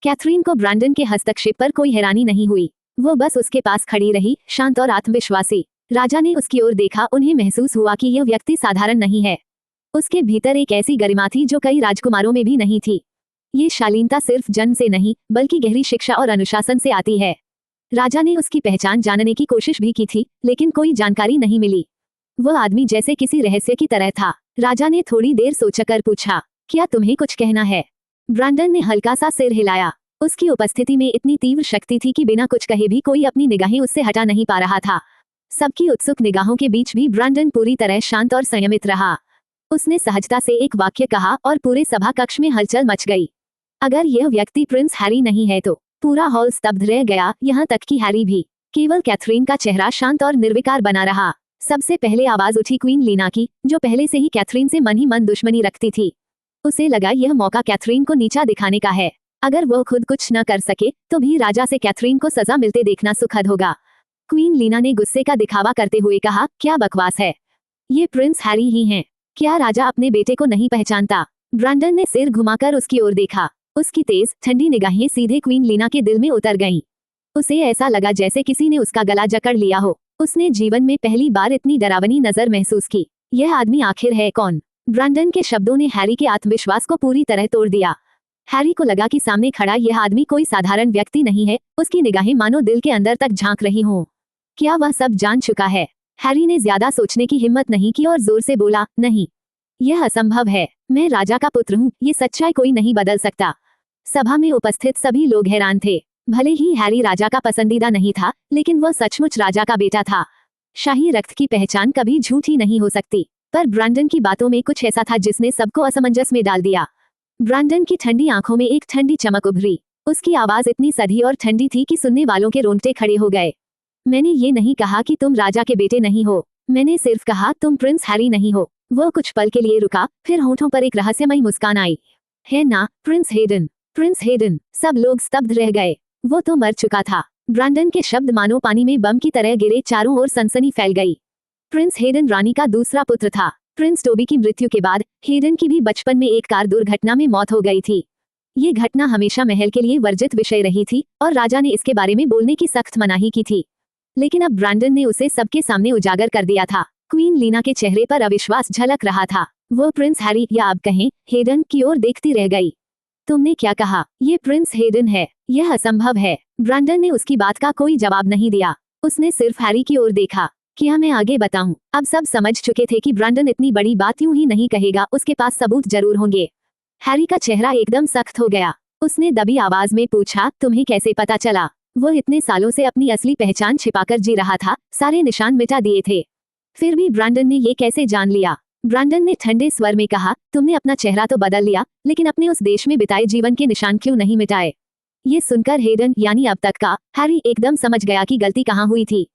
कैथरीन को ब्रैंडन के हस्तक्षेप पर कोई हैरानी नहीं हुई। वो बस उसके पास खड़ी रही, शांत और आत्मविश्वासी। राजा ने उसकी ओर देखा। उन्हें महसूस हुआ कि यह व्यक्ति साधारण नहीं है। उसके भीतर एक ऐसी गरिमा थी जो कई राजकुमारों में भी नहीं थी। ये शालीनता सिर्फ जन्म से नहीं, बल्कि गहरी शिक्षा और अनुशासन से आती है। राजा ने उसकी पहचान जानने की कोशिश भी की थी, लेकिन कोई जानकारी नहीं मिली। वह आदमी जैसे किसी रहस्य की तरह था। राजा ने थोड़ी देर सोचकर पूछा, क्या तुम्हें कुछ कहना है? ब्रैंडन ने हल्का सा सिर हिलाया। उसकी उपस्थिति में इतनी तीव्र शक्ति थी कि बिना कुछ कहे भी कोई अपनी निगाहें उससे हटा नहीं पा रहा था। सबकी उत्सुक निगाहों के बीच भी ब्रैंडन पूरी तरह शांत और संयमित रहा। उसने सहजता से एक वाक्य कहा और पूरे सभा कक्ष में हलचल मच गई। अगर यह व्यक्ति प्रिंस हैरी नहीं है तो। पूरा हॉल स्तब्ध रह गया, यहाँ तक कि हैरी भी। केवल कैथरीन का चेहरा शांत और निर्विकार बना रहा। सबसे पहले आवाज उठी क्वीन लीना की, जो पहले से ही कैथरीन से मन ही मन दुश्मनी रखती थी। उसे लगा यह मौका कैथरीन को नीचा दिखाने का है। अगर वह खुद कुछ न कर सके तो भी राजा से कैथरीन को सजा मिलते देखना सुखद होगा। क्वीन लीना ने गुस्से का दिखावा करते हुए कहा, क्या बकवास है? ये प्रिंस हैरी ही हैं। क्या राजा अपने बेटे को नहीं पहचानता? ब्रैंडन ने सिर घुमाकर उसकी ओर देखा। उसकी तेज ठंडी निगाहें सीधे क्वीन लीना के दिल में उतर गईं। उसे ऐसा लगा जैसे किसी ने उसका गला जकड़ लिया हो। उसने जीवन में पहली बार इतनी डरावनी नजर महसूस की। यह आदमी आखिर है कौन? ब्रैंडन के शब्दों ने हैरी के आत्मविश्वास को पूरी तरह तोड़ दिया। हैरी को लगा कि सामने खड़ा यह आदमी कोई साधारण व्यक्ति नहीं है। उसकी निगाहें मानो दिल के अंदर तक झांक रही हों। क्या वह सब जान चुका है? हैरी ने ज्यादा सोचने की हिम्मत नहीं की और जोर से बोला, नहीं, यह असंभव है। मैं राजा का पुत्र हूँ, ये सच्चाई कोई नहीं बदल सकता। सभा में उपस्थित सभी लोग हैरान थे। भले ही हैरी राजा का पसंदीदा नहीं था, लेकिन वह सचमुच राजा का बेटा था। शाही रक्त की पहचान कभी झूठी नहीं हो सकती। पर ब्रैंडन की बातों में कुछ ऐसा था जिसने सबको असमंजस में डाल दिया। ब्रैंडन की ठंडी आंखों में एक ठंडी चमक उभरी। उसकी आवाज इतनी सधी और ठंडी थी कि सुनने वालों के रोंगटे खड़े हो गए। मैंने ये नहीं कहा कि तुम राजा के बेटे नहीं हो, मैंने सिर्फ कहा तुम प्रिंस हैरी नहीं हो। वो कुछ पल के लिए रुका, फिर होठों पर एक रहस्यमयी मुस्कान आई। है ना, प्रिंस हेडन? Prince Hayden! सब लोग स्तब्ध रह गए। वो तो मर चुका था। ब्रैंडन के शब्द मानो पानी में बम की तरह गिरे। चारों ओर सनसनी फैल गई। प्रिंस हेडन रानी का दूसरा पुत्र था। प्रिंस टोबी की मृत्यु के बाद हेडन की भी बचपन में एक कार दुर्घटना में मौत हो गई थी। ये घटना हमेशा महल के लिए वर्जित विषय रही थी और राजा ने इसके बारे में बोलने की सख्त मनाही की थी। लेकिन अब ब्रैंडन ने उसे सबके सामने उजागर कर दिया था। क्वीन लीना के चेहरे पर अविश्वास झलक रहा था। वो प्रिंस हैरी या आप कहें हेडन की ओर देखती रह गई। तुमने क्या कहा? ये प्रिंस हेडन है। यह असंभव है। ब्रैंडन ने उसकी बात का कोई जवाब नहीं दिया। उसने सिर्फ हैरी की ओर देखा। क्या मैं आगे बताऊं? अब सब समझ चुके थे कि ब्रैंडन इतनी बड़ी बात यूं ही नहीं कहेगा, उसके पास सबूत जरूर होंगे। हैरी का चेहरा एकदम सख्त हो गया। उसने दबी आवाज में पूछा, तुम्हें कैसे पता चला? वो इतने सालों से अपनी असली पहचान छिपाकर जी रहा था, सारे निशान मिटा दिए थे। फिर भी ब्रैंडन ने ये कैसे जान लिया? ब्रैंडन ने ठंडे स्वर में कहा, तुमने अपना चेहरा तो बदल लिया, लेकिन अपने उस देश में बिताए जीवन के निशान क्यों नहीं मिटाए? ये सुनकर हेडन यानी अब तक का हैरी एकदम समझ गया कि गलती कहाँ हुई थी।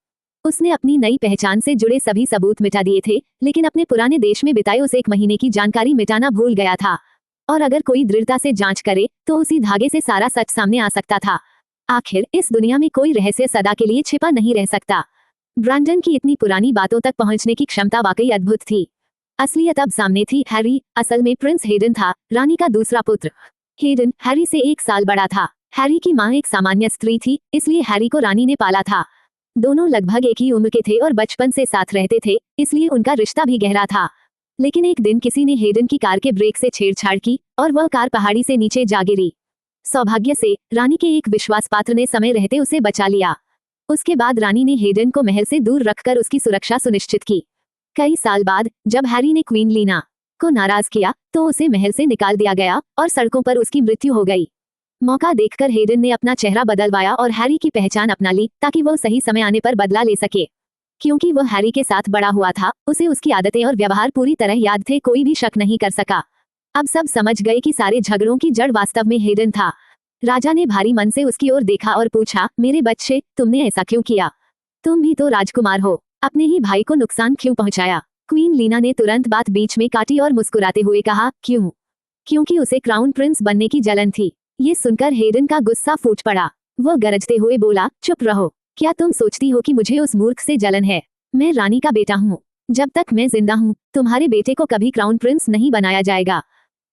उसने अपनी नई पहचान से जुड़े सभी सबूत मिटा दिए थे, लेकिन अपने पुराने देश में बिताए उस 1 महीने की जानकारी मिटाना भूल गया था। और अगर कोई दृढ़ता से जांच करे तो उसी धागे से सारा सच सामने आ सकता था। आखिर इस दुनिया में कोई रहस्य सदा के लिए छिपा नहीं रह सकता। ब्रैंडन की इतनी पुरानी बातों तक पहुंचने की क्षमता वाकई अद्भुत थी। असलियत अब सामने थी। हैरी असल में प्रिंस हेडन था, रानी का दूसरा पुत्र। हेडन हैरी से 1 साल बड़ा था। हैरी की माँ एक सामान्य स्त्री थी, इसलिए हैरी को रानी ने पाला था। दोनों लगभग एक ही उम्र के थे और बचपन से साथ रहते थे, इसलिए उनका रिश्ता भी गहरा था। लेकिन एक दिन किसी ने हेडन की कार के ब्रेक से छेड़छाड़ की और वह कार पहाड़ी से नीचे जा गिरी। सौभाग्य से रानी के एक विश्वासपात्र ने समय रहते उसे बचा लिया। उसके बाद रानी ने हेडन को महल से दूर रखकर उसकी सुरक्षा सुनिश्चित की। कई साल बाद जब हैरी ने क्वीन लीना को नाराज किया तो उसे महल से निकाल दिया गया और सड़कों पर उसकी मृत्यु हो गई। मौका देखकर हेडन ने अपना चेहरा बदलवाया और हैरी की पहचान अपना ली, ताकि वो सही समय आने पर बदला ले सके। क्योंकि वह हैरी के साथ बड़ा हुआ था, उसे उसकी आदतें और व्यवहार पूरी तरह याद थे, कोई भी शक नहीं कर सका। अब सब समझ गए कि सारे झगड़ों की जड़ वास्तव में हेडन था। राजा ने भारी मन से उसकी ओर देखा और पूछा, मेरे बच्चे, तुमने ऐसा क्यों किया? तुम भी तो राजकुमार हो, अपने ही भाई को नुकसान क्यों पहुंचाया? क्वीन लीना ने तुरंत बात बीच में काटी और मुस्कुराते हुए कहा, क्यों? क्योंकि उसे क्राउन प्रिंस बनने की जलन थी। ये सुनकर हेडन का गुस्सा फूट पड़ा। वो गरजते हुए बोला, चुप रहो। क्या तुम सोचती हो कि मुझे उस मूर्ख से जलन है? मैं रानी का बेटा हूँ। जब तक मैं जिंदा हूँ, तुम्हारे बेटे को कभी क्राउन प्रिंस नहीं बनाया जाएगा।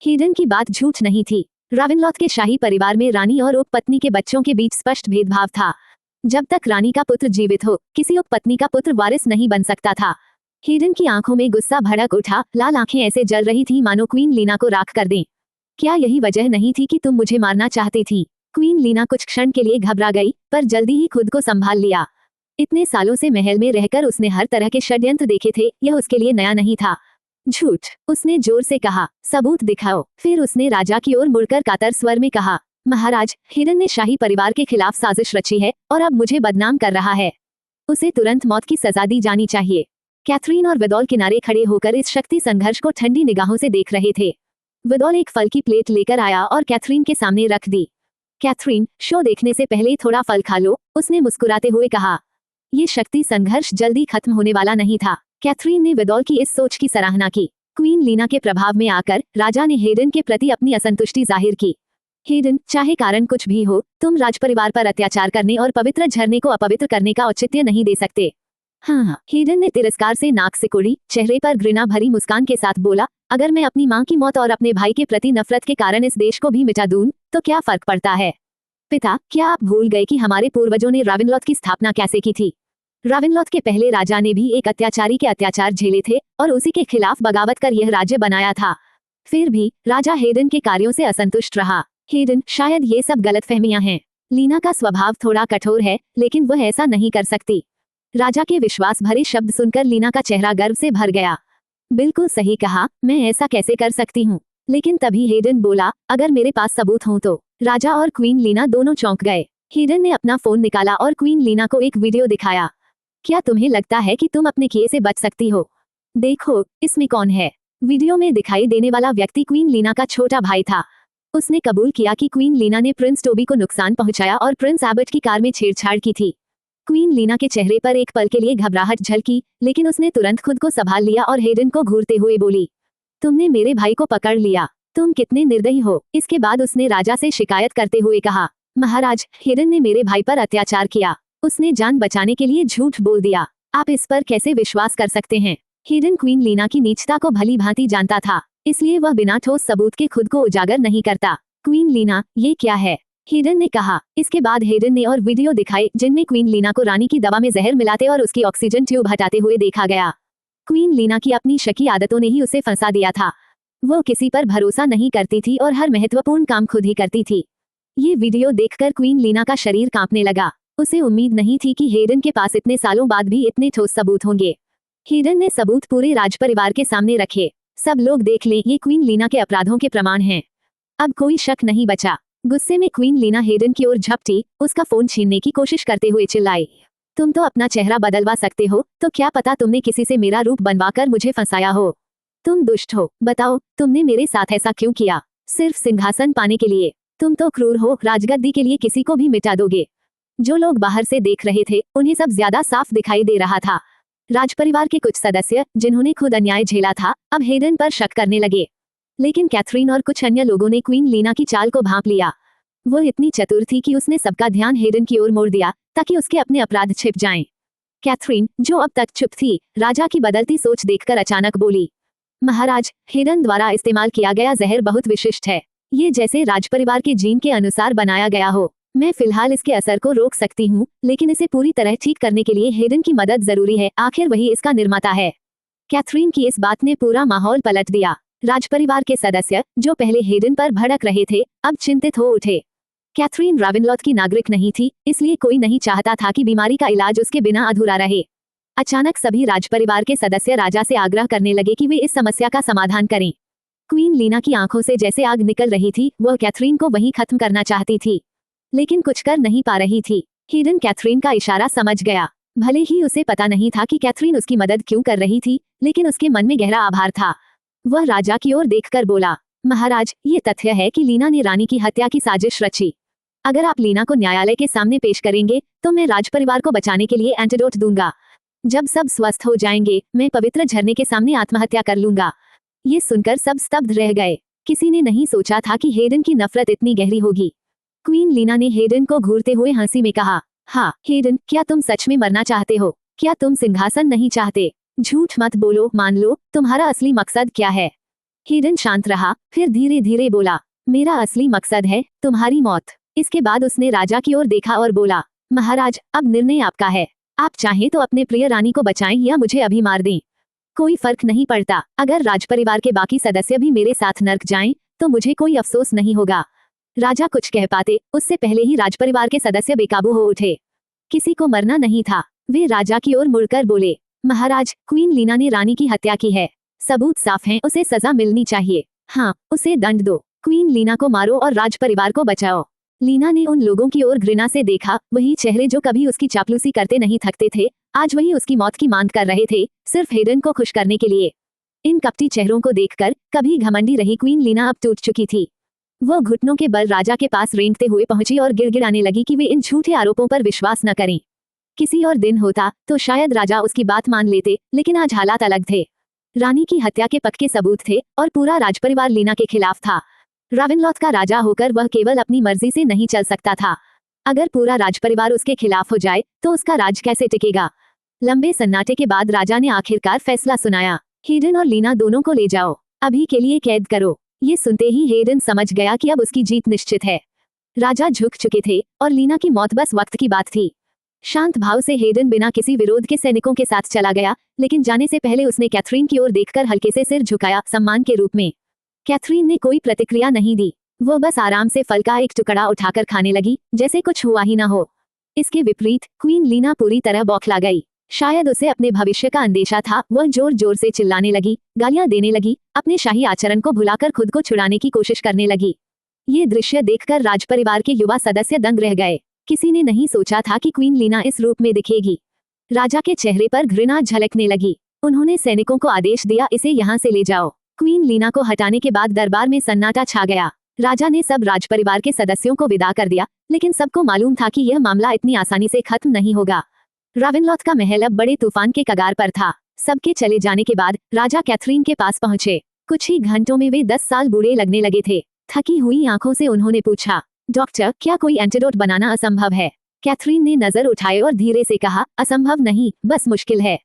हेडन की बात झूठ नहीं थी। रावेनलॉथ के शाही परिवार में रानी और उपपत्नी के बच्चों के बीच स्पष्ट भेदभाव था। जब तक रानी का पुत्र जीवित हो, किसी उपपत्नी का पुत्र वारिस नहीं बन सकता था। हेडन की आंखों में गुस्सा भड़क उठा, लाल आंखें ऐसे जल रही थी मानो क्वीन लीना को राख कर दें। क्या यही वजह नहीं थी कि तुम मुझे मारना चाहती थी? क्वीन लीना कुछ क्षण के लिए घबरा गई, पर जल्दी ही खुद को संभाल लिया। इतने सालों से महल में रहकर उसने हर तरह के षड्यंत्र देखे थे, यह उसके लिए नया नहीं था। झूठ, उसने जोर से कहा, सबूत दिखाओ। फिर उसने राजा की ओर मुड़कर कातर स्वर में कहा, महाराज, हेडन ने शाही परिवार के खिलाफ साजिश रची है और अब मुझे बदनाम कर रहा है। उसे तुरंत मौत की सजा दी जानी चाहिए। कैथरीन और विदोल किनारे खड़े होकर इस शक्ति संघर्ष को ठंडी निगाहों से देख रहे थे। विदोल एक फल की प्लेट लेकर आया और कैथरीन के सामने रख दी। कैथरीन, शो देखने से पहले थोड़ा फल खा लो, उसने मुस्कुराते हुए कहा। ये शक्ति संघर्ष जल्दी खत्म होने वाला नहीं था। कैथरीन ने विदोल की इस सोच की सराहना की। क्वीन लीना के प्रभाव में आकर राजा ने हेडन के प्रति अपनी असंतुष्टि जाहिर की। हेडन, चाहे कारण कुछ भी हो, तुम राजपरिवार पर अत्याचार करने और पवित्र झरने को अपवित्र करने का औचित्य नहीं दे सकते। हाँ, हेडन ने तिरस्कार से नाक सिकुड़ी, चेहरे पर घृणा भरी मुस्कान के साथ बोला, अगर मैं अपनी माँ की मौत और अपने भाई के प्रति नफरत के कारण इस देश को भी मिटा दूं, तो क्या फर्क पड़ता है? पिता, क्या आप भूल गए कि हमारे पूर्वजों ने रावेनलॉथ की स्थापना कैसे की थी? रावेनलॉथ के पहले राजा ने भी एक अत्याचारी के अत्याचार झेले थे और उसी के खिलाफ बगावत कर यह राज्य बनाया था। फिर भी राजा हेडन के कार्यों से असंतुष्ट रहा। हेडन, शायद ये सब गलतफहमियां हैं। लीना का स्वभाव थोड़ा कठोर है, लेकिन वह ऐसा नहीं कर सकती। राजा के विश्वास भरे शब्द सुनकर लीना का चेहरा गर्व से भर गया। बिल्कुल सही कहा, मैं ऐसा कैसे कर सकती हूँ। लेकिन तभी हेडन बोला, अगर मेरे पास सबूत हो तो। राजा और क्वीन लीना दोनों चौंक गए। हेडन ने अपना फोन निकाला और क्वीन लीना को एक वीडियो दिखाया। क्या तुम्हें लगता है कि तुम अपने किए से बच सकती हो? देखो, इसमें कौन है। वीडियो में दिखाई देने वाला व्यक्ति क्वीन लीना का छोटा भाई था। उसने कबूल किया कि क्वीन लीना ने प्रिंस टोबी को नुकसान पहुंचाया और प्रिंस एबर्ट की कार में छेड़छाड़ की थी। क्वीन लीना के चेहरे पर एक पल के लिए घबराहट झलकी, लेकिन उसने तुरंत खुद को संभाल लिया और हेडन को घूरते हुए बोली, तुमने मेरे भाई को पकड़ लिया, तुम कितने निर्दयी हो। इसके बाद उसने राजा से शिकायत करते हुए कहा, महाराज, हेडन ने मेरे भाई पर अत्याचार किया। उसने जान बचाने के लिए झूठ बोल दिया। आप इस पर कैसे विश्वास कर सकते हैं? हेडन क्वीन लीना की नीचता को भली भांति जानता था, इसलिए वह बिना ठोस सबूत के खुद को उजागर नहीं करता। क्वीन लीना, ये क्या है? हेडन ने कहा। इसके बाद हेडन ने और वीडियो दिखाए जिनमें क्वीन लीना को रानी की दवा में जहर मिलाते और उसकी ऑक्सीजन ट्यूब हटाते हुए देखा गया। क्वीन लीना की अपनी शकी आदतों ने ही उसे फंसा दिया था। वो किसी पर भरोसा नहीं करती थी और हर महत्वपूर्ण काम खुद ही करती थी। ये वीडियो देखकर क्वीन लीना का शरीर कांपने लगा। उसे उम्मीद नहीं थी कि हेडन के पास इतने सालों बाद भी इतने ठोस सबूत होंगे। हेडन ने सबूत पूरे राजपरिवार के सामने रखे। सब लोग देख लें, ये क्वीन लीना के अपराधों के प्रमाण हैं। अब कोई शक नहीं बचा। गुस्से में क्वीन लीना हेडन की ओर झपटी, उसका फोन छीनने की कोशिश करते हुए चिल्लाई, तुम तो अपना चेहरा बदलवा सकते हो, तो क्या पता तुमने किसी से मेरा रूप बनवाकर मुझे फंसाया हो। तुम दुष्ट हो। बताओ, तुमने मेरे साथ ऐसा क्यों किया? सिर्फ सिंहासन पाने के लिए? तुम तो क्रूर हो, राजगद्दी के लिए किसी को भी मिटा दोगे। जो लोग बाहर से देख रहे थे, उन्हें सब ज्यादा साफ दिखाई दे रहा था। राजपरिवार के कुछ सदस्य, जिन्होंने खुद अन्याय झेला था, अब हेडन पर शक करने लगे। लेकिन कैथरीन और कुछ अन्य लोगों ने क्वीन लीना की चाल को भांप लिया। वो इतनी चतुर थी कि उसने सबका ध्यान हेडन की ओर मोड़ दिया, ताकि उसके अपने अपराध छिप जाएं। कैथरीन, जो अब तक चुप थी, राजा की बदलती सोच देखकर अचानक बोली, महाराज, हेडन द्वारा इस्तेमाल किया गया जहर बहुत विशिष्ट है। ये जैसे राजपरिवार के जीन के अनुसार बनाया गया हो। मैं फिलहाल इसके असर को रोक सकती हूँ, लेकिन इसे पूरी तरह ठीक करने के लिए हेडन की मदद जरूरी है। आखिर वही इसका निर्माता है। कैथरीन की इस बात ने पूरा माहौल पलट दिया। राजपरिवार के सदस्य, जो पहले हेडन पर भड़क रहे थे, अब चिंतित हो उठे। कैथरीन रावेनलॉथ की नागरिक नहीं थी, इसलिए कोई नहीं चाहता था कि बीमारी का इलाज उसके बिना अधूरा रहे। अचानक सभी राजपरिवार के सदस्य राजा से आग्रह करने लगे कि वे इस समस्या का समाधान करें। क्वीन लीना की आंखों से जैसे आग निकल रही थी। वह कैथरीन को वहीं खत्म करना चाहती थी, लेकिन कुछ कर नहीं पा रही थी। हेडन कैथरीन का इशारा समझ गया। भले ही उसे पता नहीं था कि कैथरीन उसकी मदद क्यों कर रही थी, लेकिन उसके मन में गहरा आभार था। वह राजा की ओर देखकर बोला, महाराज, ये तथ्य है कि लीना ने रानी की हत्या की साजिश रची। अगर आप लीना को न्यायालय के सामने पेश करेंगे, तो मैं राजपरिवार को बचाने के लिए एंटीडोट दूंगा। जब सब स्वस्थ हो जाएंगे, मैं पवित्र झरने के सामने आत्महत्या कर लूंगा। ये सुनकर सब स्तब्ध रह गए। किसी ने नहीं सोचा था कि हेडन की नफरत इतनी गहरी होगी। क्वीन लीना ने हेडन को घूरते हुए हंसी में कहा, हाँ हेडन, क्या तुम सच में मरना चाहते हो? क्या तुम सिंहासन नहीं चाहते? झूठ मत बोलो, मान लो, तुम्हारा असली मकसद क्या है? हेडन शांत रहा, फिर धीरे धीरे बोला, मेरा असली मकसद है तुम्हारी मौत। इसके बाद उसने राजा की ओर देखा और बोला, महाराज, अब निर्णय आपका है। आप चाहें तो अपने प्रिय रानी को बचाएं या मुझे अभी मार दें। कोई फर्क नहीं पड़ता। अगर राजपरिवार के बाकी सदस्य भी मेरे साथ नर्क जाएं, तो मुझे कोई अफसोस नहीं होगा। राजा कुछ कह पाते, उससे पहले ही राजपरिवार के सदस्य बेकाबू हो उठे। किसी को मरना नहीं था। वे राजा की ओर मुड़कर बोले, महाराज, क्वीन लीना ने रानी की हत्या की है। सबूत साफ हैं, उसे सजा मिलनी चाहिए। हाँ, उसे दंड दो। क्वीन लीना को मारो और राजपरिवार को बचाओ। लीना ने उन लोगों की ओर घृणा से देखा। वही चेहरे जो कभी उसकी चापलूसी करते नहीं थकते थे, आज वही उसकी मौत की मांग कर रहे थे, सिर्फ हेडन को खुश करने के लिए। इन कपटी चेहरों को देखकर कभी घमंडी रही क्वीन लीना अब टूट चुकी थी। वो घुटनों के बल राजा के पास रेंगते हुए पहुंची और गिड़गिड़ाने लगी कि वे इन झूठे आरोपों पर विश्वास न करें। किसी और दिन होता तो शायद राजा उसकी बात मान लेते, लेकिन आज हालात अलग थे। रानी की हत्या के पक्के सबूत थे और पूरा राजपरिवार लीना के खिलाफ था। रावेनलॉथ का राजा होकर वह केवल अपनी मर्जी से नहीं चल सकता था। अगर पूरा राजपरिवार उसके खिलाफ हो जाए, तो उसका राज कैसे टिकेगा? लंबे सन्नाटे के बाद राजा ने आखिरकार फैसला सुनाया, हेडन और लीना दोनों को ले जाओ, अभी के लिए कैद करो। ये सुनते ही हेडन समझ गया कि अब उसकी जीत निश्चित है। राजा झुक चुके थे और लीना की मौत बस वक्त की बात थी। शांत भाव से हेडन बिना किसी विरोध के सैनिकों के साथ चला गया, लेकिन जाने से पहले उसने कैथरीन की ओर देखकर हल्के से सिर झुकाया, सम्मान के रूप में। कैथरीन ने कोई प्रतिक्रिया नहीं दी। वो बस आराम से फल का एक टुकड़ा उठाकर खाने लगी, जैसे कुछ हुआ ही ना हो। इसके विपरीत क्वीन लीना पूरी तरह बौखला गई। शायद उसे अपने भविष्य का अंदेशा था। वह जोर जोर से चिल्लाने लगी, गालियां देने लगी, अपने शाही आचरण को भुलाकर खुद को छुड़ाने की कोशिश करने लगी। ये दृश्य देखकर राजपरिवार के युवा सदस्य दंग रह गए। किसी ने नहीं सोचा था कि क्वीन लीना इस रूप में दिखेगी। राजा के चेहरे पर घृणा झलकने लगी। उन्होंने सैनिकों को आदेश दिया, इसे यहाँ से ले जाओ। क्वीन लीना को हटाने के बाद दरबार में सन्नाटा छा गया। राजा ने सब राजपरिवार के सदस्यों को विदा कर दिया, लेकिन सबको मालूम था कि यह मामला इतनी आसानी से खत्म नहीं होगा। रावेनलॉथ का महल अब बड़े तूफान के कगार पर था। सबके चले जाने के बाद राजा कैथरीन के पास पहुंचे। कुछ ही घंटों में वे 10 साल बूढ़े लगने लगे थे। थकी हुई आंखों से उन्होंने पूछा, डॉक्टर, क्या कोई एंटीडोट बनाना असंभव है? कैथरीन ने नजर उठाए और धीरे से कहा, असंभव नहीं, बस मुश्किल है।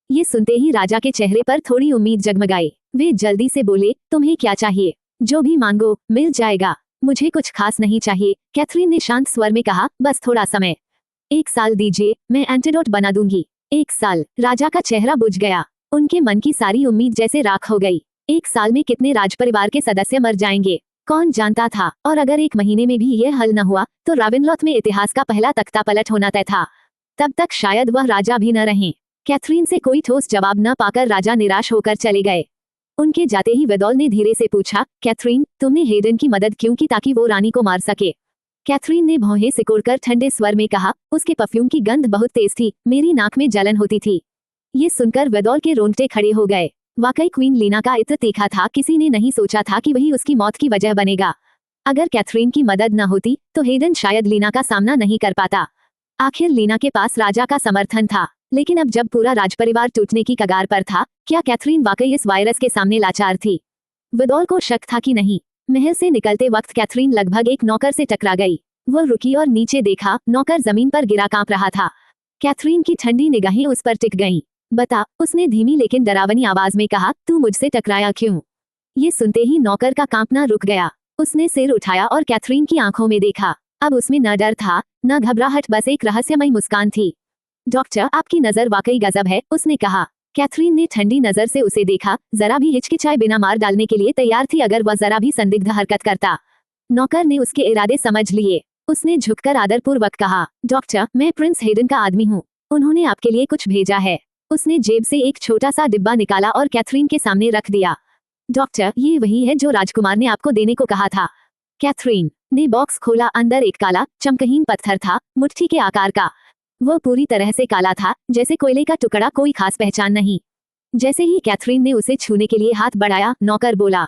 ये सुनते ही राजा के चेहरे पर थोड़ी उम्मीद जगमगाई। वे जल्दी से बोले, तुम्हें क्या चाहिए? जो भी मांगो मिल जाएगा। मुझे कुछ खास नहीं चाहिए, कैथरीन ने शांत स्वर में कहा, बस थोड़ा समय। 1 साल दीजिए, मैं एंटीडोट बना दूंगी। 1 साल। राजा का चेहरा बुझ गया। उनके मन की सारी उम्मीद जैसे राख हो गई। 1 साल में कितने राजपरिवार के सदस्य मर जाएंगे, कौन जानता था? और अगर 1 महीने में भी यह हल न हुआ तो रावेनलॉथ में इतिहास का पहला तख्ता पलट होना तय था। तब तक शायद वह राजा भी न रहें। कैथरीन से कोई ठोस जवाब न पाकर राजा निराश होकर चले गए। उनके जाते ही विदोल ने धीरे से पूछा, कैथरीन, तुमने हेडन की मदद क्यों की ताकि वो रानी को मार सके? कैथरीन ने भौहें सिकोड़कर ठंडे स्वर में कहा, उसके परफ्यूम की गंध बहुत तेज थी, मेरी नाक में जलन होती थी। ये सुनकर विदोल के रोंगटे खड़े हो गए। वाकई क्वीन लीना का इत्र तीखा था। किसी ने नहीं सोचा था कि वही उसकी मौत की वजह बनेगा। अगर कैथरीन की मदद न होती तो हेडन शायद लीना का सामना नहीं कर पाता। आखिर लीना के पास राजा का समर्थन था, लेकिन अब जब पूरा राजपरिवार टूटने की कगार पर था, क्या कैथरीन वाकई इस वायरस के सामने लाचार थी? विदोल को शक था कि नहीं। महल से निकलते वक्त कैथरीन लगभग एक नौकर से टकरा गई। वो रुकी और नीचे देखा, नौकर जमीन पर गिरा कांप रहा था। कैथरीन की ठंडी निगाहें उस पर टिक गईं। बता, उसने धीमी लेकिन डरावनी आवाज में कहा, तू मुझसे टकराया क्यों? ये सुनते ही नौकर का कांपना रुक गया। उसने सिर उठाया और कैथरीन की आंखों में देखा। अब उसमें न डर था न घबराहट, बस एक रहस्यमय मुस्कान थी। डॉक्टर, आपकी नजर वाकई गजब है, उसने कहा। कैथरीन ने ठंडी नजर से उसे देखा, जरा भी हिचकिचाए बिना मार डालने के लिए तैयार थी अगर वह जरा भी संदिग्ध हरकत करता। नौकर ने उसके इरादे समझ लिए। उसने झुककर आदरपूर्वक कहा, डॉक्टर, मैं प्रिंस हेडन का आदमी हूँ। उन्होंने आपके लिए कुछ भेजा है। उसने जेब से एक छोटा सा डिब्बा निकाला और कैथरीन के सामने रख दिया। डॉक्टर, ये वही है जो राजकुमार ने आपको देने को कहा था। कैथरीन ने बॉक्स खोला। अंदर एक काला चमकहीन पत्थर था, मुट्ठी के आकार का। वह पूरी तरह से काला था, जैसे कोयले का टुकड़ा, कोई खास पहचान नहीं। जैसे ही कैथरीन ने उसे छूने के लिए हाथ बढ़ाया, नौकर बोला,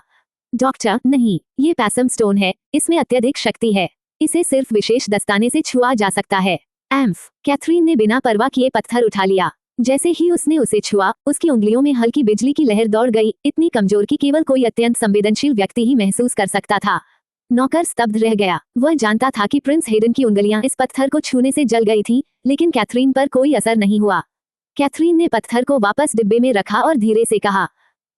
डॉक्टर, नहीं, ये पैसम स्टोन है, इसमें अत्यधिक शक्ति है। इसे सिर्फ विशेष दस्ताने से छुआ जा सकता है। एम्फ। कैथरीन ने बिना परवाह किए पत्थर उठा लिया। जैसे ही उसने उसे छुआ, उसकी उंगलियों में हल्की बिजली की लहर दौड़ गई, इतनी कमजोर कि केवल कोई अत्यंत संवेदनशील व्यक्ति ही महसूस कर सकता था। नौकर स्तब्ध रह गया। वह जानता था कि प्रिंस हेडन की उंगलियां इस पत्थर को छूने से जल गई थीं, लेकिन कैथरीन पर कोई असर नहीं हुआ। कैथरीन ने पत्थर को वापस डिब्बे में रखा और धीरे से कहा,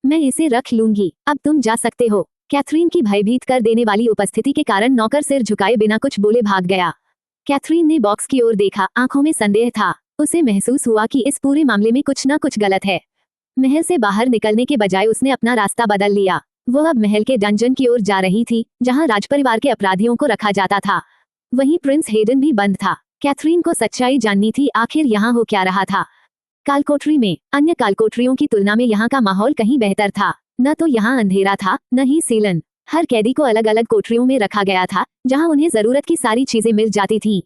मैं इसे रख लूंगी, अब तुम जा सकते हो। कैथरीन की भयभीत कर देने वाली उपस्थिति के कारण नौकर सिर झुकाए बिना कुछ बोले भाग गया। कैथरीन ने बॉक्स की ओर देखा, आंखों में संदेह था। उसे महसूस हुआ कि इस पूरे मामले में कुछ न कुछ गलत है। महल से बाहर निकलने के बजाय उसने अपना रास्ता बदल लिया। वह अब महल के डंजन की ओर जा रही थी, जहां राजपरिवार के अपराधियों को रखा जाता था। वहीं प्रिंस हेडन भी बंद था। कैथरीन को सच्चाई जाननी थी, आखिर यहाँ हो क्या रहा था। कालकोठरी में अन्य कालकोठरियों की तुलना में यहाँ का माहौल कहीं बेहतर था। न तो यहाँ अंधेरा था, न ही सीलन। हर कैदी को अलग अलग कोठरियों में रखा गया था, जहाँ उन्हें जरूरत की सारी चीजें मिल जाती थीं।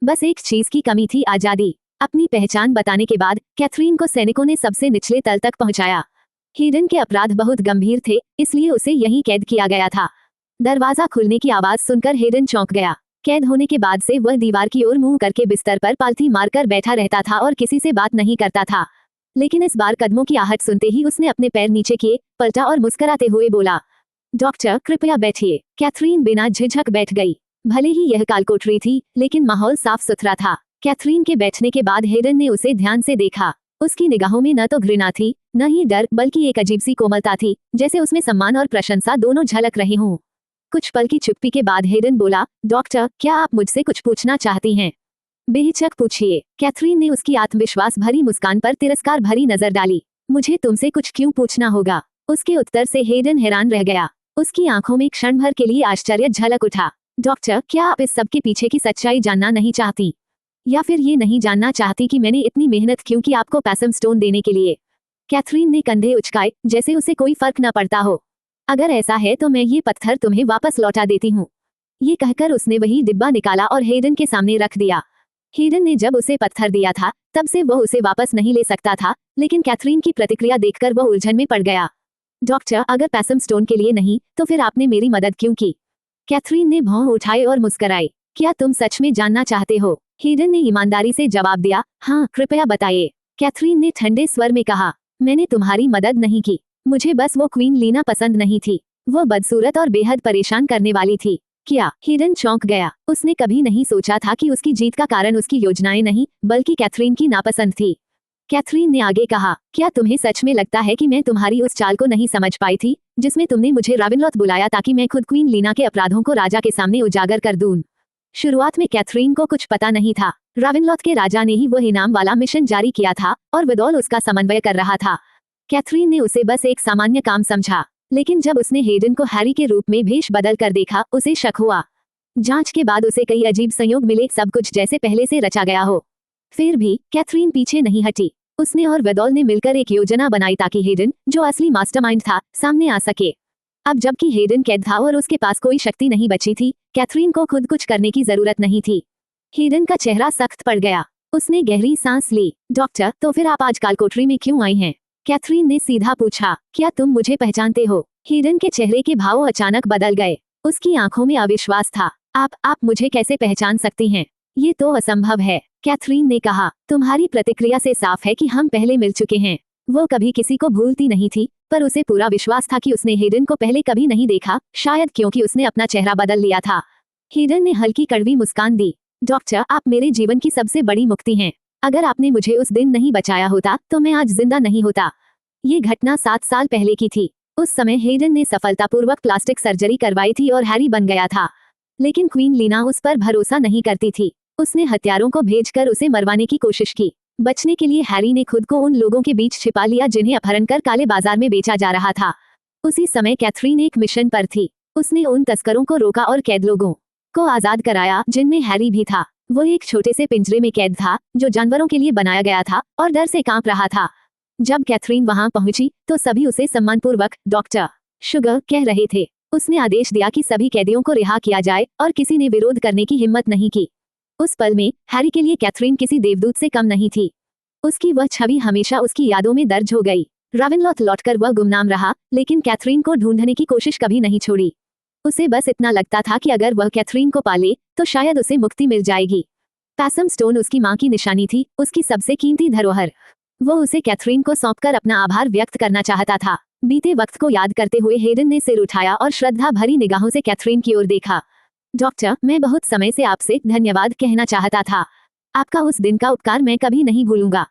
बस एक चीज की कमी थी, आजादी। अपनी पहचान बताने के बाद कैथरीन को सैनिकों ने सबसे निचले तल तक पहुंचाया। हेडन के अपराध बहुत गंभीर थे, इसलिए उसे यहीं कैद किया गया था। दरवाजा खुलने की आवाज सुनकर हेडन चौंक गया। कैद होने के बाद से वह दीवार की ओर मुंह करके बिस्तर पर पालथी मारकर बैठा रहता था और किसी से बात नहीं करता था। लेकिन इस बार कदमों की आहट सुनते ही उसने अपने पैर नीचे किए, पलटा और मुस्कुराते हुए बोला, डॉक्टर, कृपया बैठिए। कैथरीन बिना झिझक बैठ गई। भले ही यह कालकोठरी थी, लेकिन माहौल साफ सुथरा था। कैथरीन के बैठने के बाद हेडन ने उसे ध्यान से देखा। उसकी निगाहों में न तो घृणा थी, न ही डर, बल्कि एक अजीब सी कोमलता थी, जैसे उसमें सम्मान और प्रशंसा दोनों झलक रहे हों। कुछ पल की चुप्पी के बाद हेडन बोला, डॉक्टर, क्या आप मुझसे कुछ पूछना चाहती हैं? बेहिचक पूछिए। कैथरीन ने उसकी आत्मविश्वास भरी मुस्कान पर तिरस्कार भरी नजर डाली। मुझे तुमसे कुछ क्यों पूछना होगा? उसके उत्तर से हेडन हैरान रह गया। उसकी आंखों में क्षण भर के लिए आश्चर्य झलक उठा। डॉक्टर, क्या आप इस सब के पीछे की सच्चाई जानना नहीं चाहती? या फिर ये नहीं जानना चाहती कि मैंने इतनी मेहनत क्यों की आपको पैसम स्टोन देने के लिए? कैथरीन ने कंधे उचकाए जैसे उसे कोई फर्क न पड़ता हो। अगर ऐसा है तो मैं ये पत्थर तुम्हें वापस लौटा देती हूँ। ये कहकर उसने वही डिब्बा निकाला और हेडन के सामने रख दिया। हेडन ने जब उसे पत्थर दिया था तब से वह उसे वापस नहीं ले सकता था, लेकिन कैथरीन की प्रतिक्रिया देखकर वह उलझन में पड़ गया। डॉक्टर, अगर पैसम स्टोन के लिए नहीं तो फिर आपने मेरी मदद क्यों की? कैथरीन ने भौं उठाए और मुस्कुराई। क्या तुम सच में जानना चाहते हो? हेडन ने ईमानदारी से जवाब दिया, हाँ, कृपया बताइए। कैथरीन ने ठंडे स्वर में कहा, मैंने तुम्हारी मदद नहीं की। मुझे बस वो क्वीन लीना पसंद नहीं थी। वो बदसूरत और बेहद परेशान करने वाली थी। क्या? हेडन चौंक गया। उसने कभी नहीं सोचा था कि उसकी जीत का कारण उसकी योजनाएं नहीं बल्कि कैथरीन की नापसंद थी। कैथरीन ने आगे कहा, क्या तुम्हें सच में लगता है कि मैं तुम्हारी उस चाल को नहीं समझ पाई थी जिसमें तुमने मुझे रावेनलॉथ बुलाया ताकि मैं खुद क्वीन लीना के अपराधों को राजा के सामने उजागर कर दूं? शुरुआत में कैथरीन को कुछ पता नहीं था। रावेनलॉथ के राजा ने ही वो इनाम वाला मिशन जारी किया था और विदोल उसका समन्वय कर रहा था। कैथरीन ने उसे बस एक सामान्य काम समझा, लेकिन जब उसने हेडन को हैरी के रूप में भेष बदल कर देखा उसे शक हुआ। जांच के बाद उसे कई अजीब संयोग मिले, सब कुछ जैसे पहले से रचा गया हो। फिर भी कैथरीन पीछे नहीं हटी। उसने और विदोल ने मिलकर एक योजना बनाई ताकि हेडन, जो असली मास्टरमाइंड था, सामने आ सके। अब जबकि हेडन कैद था और उसके पास कोई शक्ति नहीं बची थी, कैथरीन को खुद कुछ करने की जरूरत नहीं थी। हेडन का चेहरा सख्त पड़ गया। उसने गहरी सांस ली। डॉक्टर, तो फिर आप आज कालकोठरी में क्यों आई हैं? कैथरीन ने सीधा पूछा, क्या तुम मुझे पहचानते हो? हेडन के चेहरे के भाव अचानक बदल गए। उसकी आंखों में अविश्वास था। आप मुझे कैसे पहचान सकती हैं? ये तो असंभव है, कैथरीन ने कहा। तुम्हारी प्रतिक्रिया से साफ है कि हम पहले मिल चुके हैं। वो कभी किसी को भूलती नहीं थी, पर उसे पूरा विश्वास था कि उसने हेडन को पहले कभी नहीं देखा, शायद क्योंकि उसने अपना चेहरा बदल लिया था। हेडन ने हल्की कड़वी मुस्कान दी। डॉक्टर, आप मेरे जीवन की सबसे बड़ी मुक्ति हैं। अगर आपने मुझे उस दिन नहीं बचाया होता तो मैं आज जिंदा नहीं होता। ये घटना 7 साल पहले की थी। उस समय हेडन ने सफलतापूर्वक प्लास्टिक सर्जरी करवाई थी और हैरी बन गया था। लेकिन क्वीन लीना उस पर भरोसा नहीं करती थी। उसने हत्यारों को भेजकर उसे मरवाने की कोशिश की। बचने के लिए हैरी ने खुद को उन लोगों के बीच छिपा लिया जिन्हें अपहरण कर काले बाजार में बेचा जा रहा था। उसी समय कैथरीन एक मिशन पर थी। उसने उन तस्करों को रोका और कैद लोगों को आजाद कराया, जिनमें हैरी भी था। वो एक छोटे से पिंजरे में कैद था जो जानवरों के लिए बनाया गया था और डर से कांप रहा था। जब कैथरीन वहां पहुंची तो सभी उसे सम्मानपूर्वक डॉक्टर शुगर कह रहे थे। उसने आदेश दिया कि सभी कैदियों को रिहा किया जाए और किसी ने विरोध करने की हिम्मत नहीं की। उस पल में हैरी के लिए कैथरीन किसी देवदूत से कम नहीं थी। उसकी वह छवि हमेशा उसकी यादों में दर्ज हो गई। रावेनलॉथ लौटकर वह गुमनाम रहा, लेकिन कैथरीन को ढूंढने की कोशिश कभी नहीं छोड़ी। उसे बस इतना लगता था कि अगर वह कैथरीन को पाले तो शायद उसे मुक्ति मिल जाएगी। पैसम स्टोन उसकी मां की निशानी थी, उसकी सबसे कीमती धरोहर। वो उसे कैथरीन को सौंपकर अपना आभार व्यक्त करना चाहता था। बीते वक्त को याद करते हुए हेडन ने सिर उठाया और श्रद्धा भरी निगाहों से कैथरीन की ओर देखा। डॉक्टर, मैं बहुत समय से आपसे धन्यवाद कहना चाहता था। आपका उस दिन का उपकार मैं कभी नहीं भूलूंगा।